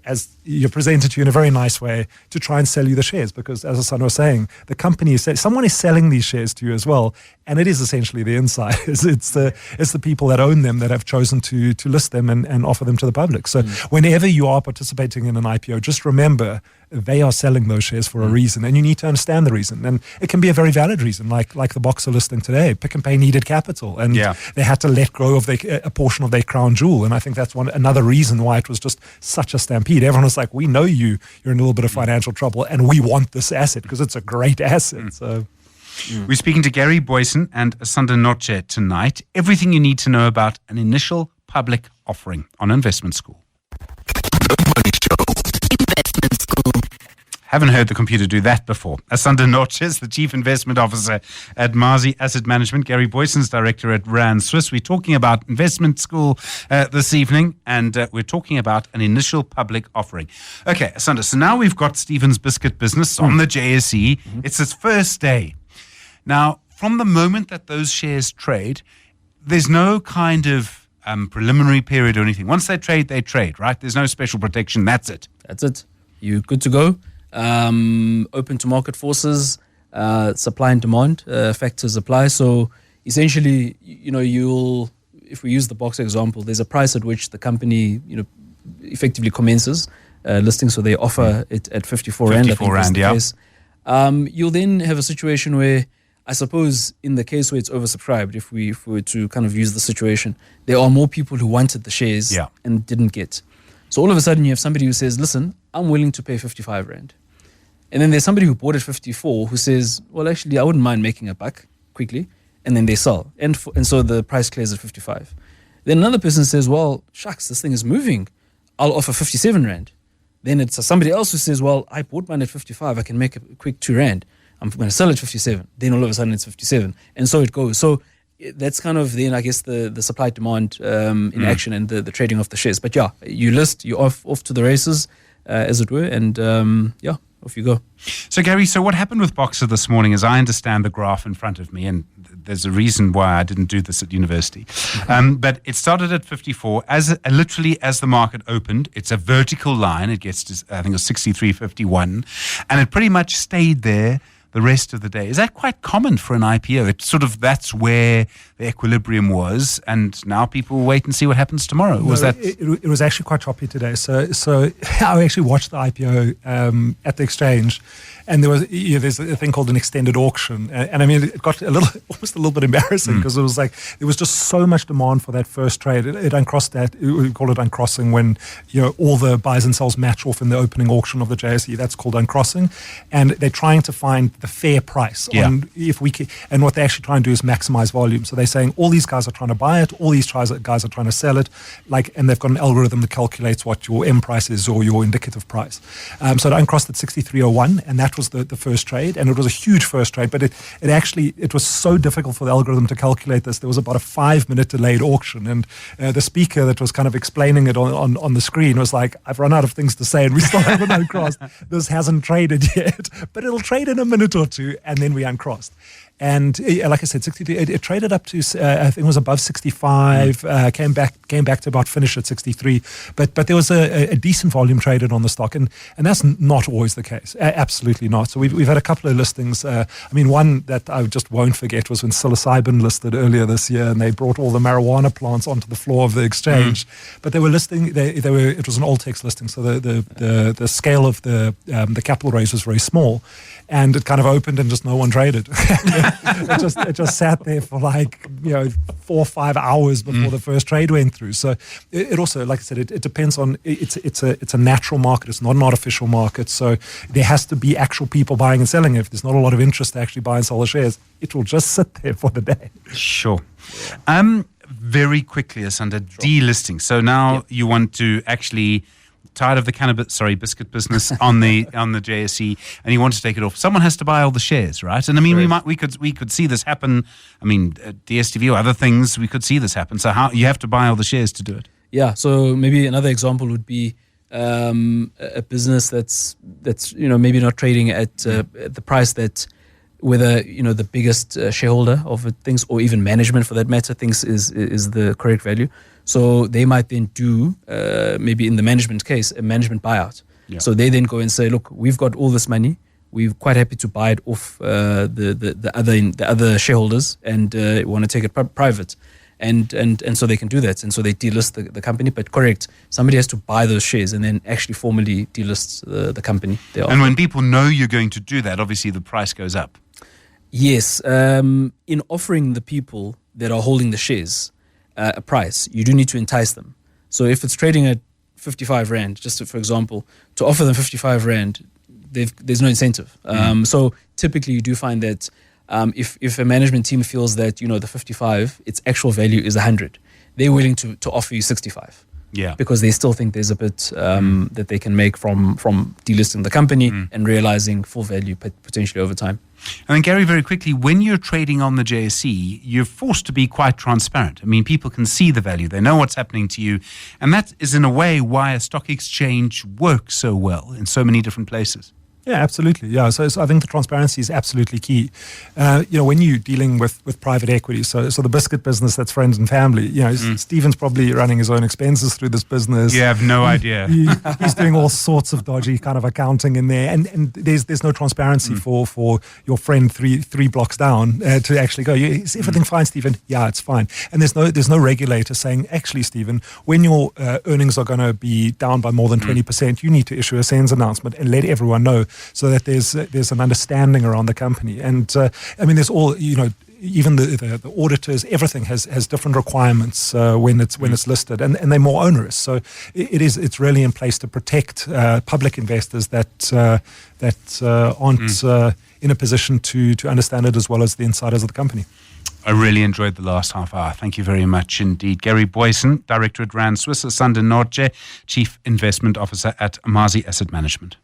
as you're presented to you in a very nice way, to try and sell you the shares. Because as Asanda was saying, the company someone is selling these shares to you as well, and it is essentially the insiders. It's the people that own them that have chosen to list them and offer them to the public. So whenever you are participating in an IPO, just remember, they are selling those shares for a reason, and you need to understand the reason. And it can be a very valid reason, like the Boxer listing today. Pick n Pay needed capital, and they had to let go of a portion of their crown jewel. And I think that's another reason why it was just such a stampede. Everyone was like, we know you're in a little bit of financial trouble, and we want this asset because it's a great asset. So we're speaking to Gary Boyson and Asanda Noche tonight. Everything you need to know about an initial public offering on Investment School. The Money Show. Investment School. Haven't heard the computer do that before. Asanda Noche is the Chief Investment Officer at Mazi Asset Management. Gary Boyson's Director at Rand Swiss. We're talking about Investment School this evening, and we're talking about an initial public offering. Okay, Asanda, so now we've got Stephen's Biscuit business on the JSE. It's its first day. Now, from the moment that those shares trade, there's no kind of preliminary period or anything. Once they trade, right? There's no special protection. That's it. That's it. You're good to go. Open to market forces, supply and demand factors apply. So essentially, if we use the Boxer example, there's a price at which the company, effectively commences listing. So they offer it at 54 Rand. 54 Rand, yeah. You'll then have a situation where, I suppose, in the case where it's oversubscribed, if we were to kind of use the situation, there are more people who wanted the shares and didn't get. So all of a sudden you have somebody who says, listen, I'm willing to pay 55 Rand. And then there's somebody who bought at 54 who says, well, actually, I wouldn't mind making it back quickly. And then they sell. And so the price clears at 55. Then another person says, well, shucks, this thing is moving. I'll offer 57 Rand. Then it's somebody else who says, well, I bought mine at 55. I can make a quick 2 Rand. I'm going to sell it at 57. Then all of a sudden it's 57. And so it goes. So that's kind of then, I guess, the supply demand in action and the trading of the shares. But yeah, you list, you're off to the races, as it were. And off you go. So Gary, what happened with Boxer this morning, as I understand the graph in front of me, and there's a reason why I didn't do this at university, but it started at 54. Literally as the market opened, it's a vertical line. It gets to, I think it was 63.51, and it pretty much stayed there the rest of the day. Is that quite common for an IPO? It's that's where the equilibrium was, and now people wait and see what happens tomorrow. It was actually quite choppy today. So I actually watched the IPO at the exchange, and there's a thing called an extended auction, and I mean it got almost a little bit embarrassing, because it was like there was just so much demand for that first trade. It uncrossed that. We call it uncrossing when all the buys and sells match off in the opening auction of the JSE. That's called uncrossing, and they're trying to find the fair price on if we can, and what they actually try and do is maximize volume. So they're saying all these guys are trying to buy it, all these guys are trying to sell it, and they've got an algorithm that calculates what your M price is or your indicative price. So it uncrossed at 63.01, and that was the first trade, and it was a huge first trade, but it was so difficult for the algorithm to calculate this. There was about a 5-minute delayed auction, and the speaker that was kind of explaining it on the screen was like, I've run out of things to say and we still haven't uncrossed. This hasn't traded yet, but it'll trade in a minute or two, and then we uncrossed. And like I said, 62. It traded up to I think it was above 65. Came back to about finish at 63. But there was a decent volume traded on the stock, and that's not always the case. Absolutely not. So we've had a couple of listings. One that I just won't forget was when psilocybin listed earlier this year, and they brought all the marijuana plants onto the floor of the exchange. But they were listing. It was an Alltex listing, so the scale of the capital raise was very small, and it kind of opened and just no one traded. It just sat there for 4 or 5 hours before the first trade went through. So it also, like I said, it depends on it's a natural market. It's not an artificial market. So there has to be actual people buying and selling. If there's not a lot of interest to actually buy and sell the shares, it will just sit there for the day. Sure. Very quickly, Asanda, delisting. So now you want to actually tired of the biscuit business on the JSE, and you want to take it off. Someone has to buy all the shares, right? And we could see this happen. DSTV or other things, we could see this happen. So how you have to buy all the shares to do it? Yeah. So maybe another example would be a business that's maybe not trading at the price that whether the biggest shareholder of it thinks, or even management for that matter, thinks is the correct value. So they might then do, maybe in the management case, a management buyout. Yeah. So they then go and say, look, we've got all this money. We're quite happy to buy it off the other shareholders, and want to take it private. And so they can do that. And so they delist the company. But correct, somebody has to buy those shares and then actually formally delist the company thereafter. And when people know you're going to do that, obviously the price goes up. Yes. In offering the people that are holding the shares a price, you do need to entice them. So if it's trading at 55 Rand, just for example, to offer them 55 Rand, there's no incentive. So typically you do find that if a management team feels that, the 55, its actual value is 100, they're willing to offer you 65. Yeah. Because they still think there's a bit that they can make from delisting the company and realizing full value potentially over time. And then, Gary, very quickly, when you're trading on the JSE, you're forced to be quite transparent. People can see the value. They know what's happening to you. And that is, in a way, why a stock exchange works so well in so many different places. Yeah, absolutely. Yeah, so I think the transparency is absolutely key. When you're dealing with private equity, so the biscuit business, that's friends and family. Stephen's probably running his own expenses through this business. You have no idea. He's doing all sorts of dodgy kind of accounting in there, and there's no transparency for your friend three blocks down to actually go, is everything fine, Stephen? Yeah, it's fine. And there's no regulator saying, actually, Stephen, when your earnings are going to be down by more than 20%, you need to issue a SENS announcement and let everyone know, so that there's an understanding around the company. And there's all, even the auditors, everything has different requirements when it's listed, and they're more onerous. So it's really in place to protect public investors that aren't in a position to understand it as well as the insiders of the company. I really enjoyed the last half hour. Thank you very much indeed. Gary Boyson, Director at Rand Swiss, Asanda Norje, Chief Investment Officer at Amazi Asset Management.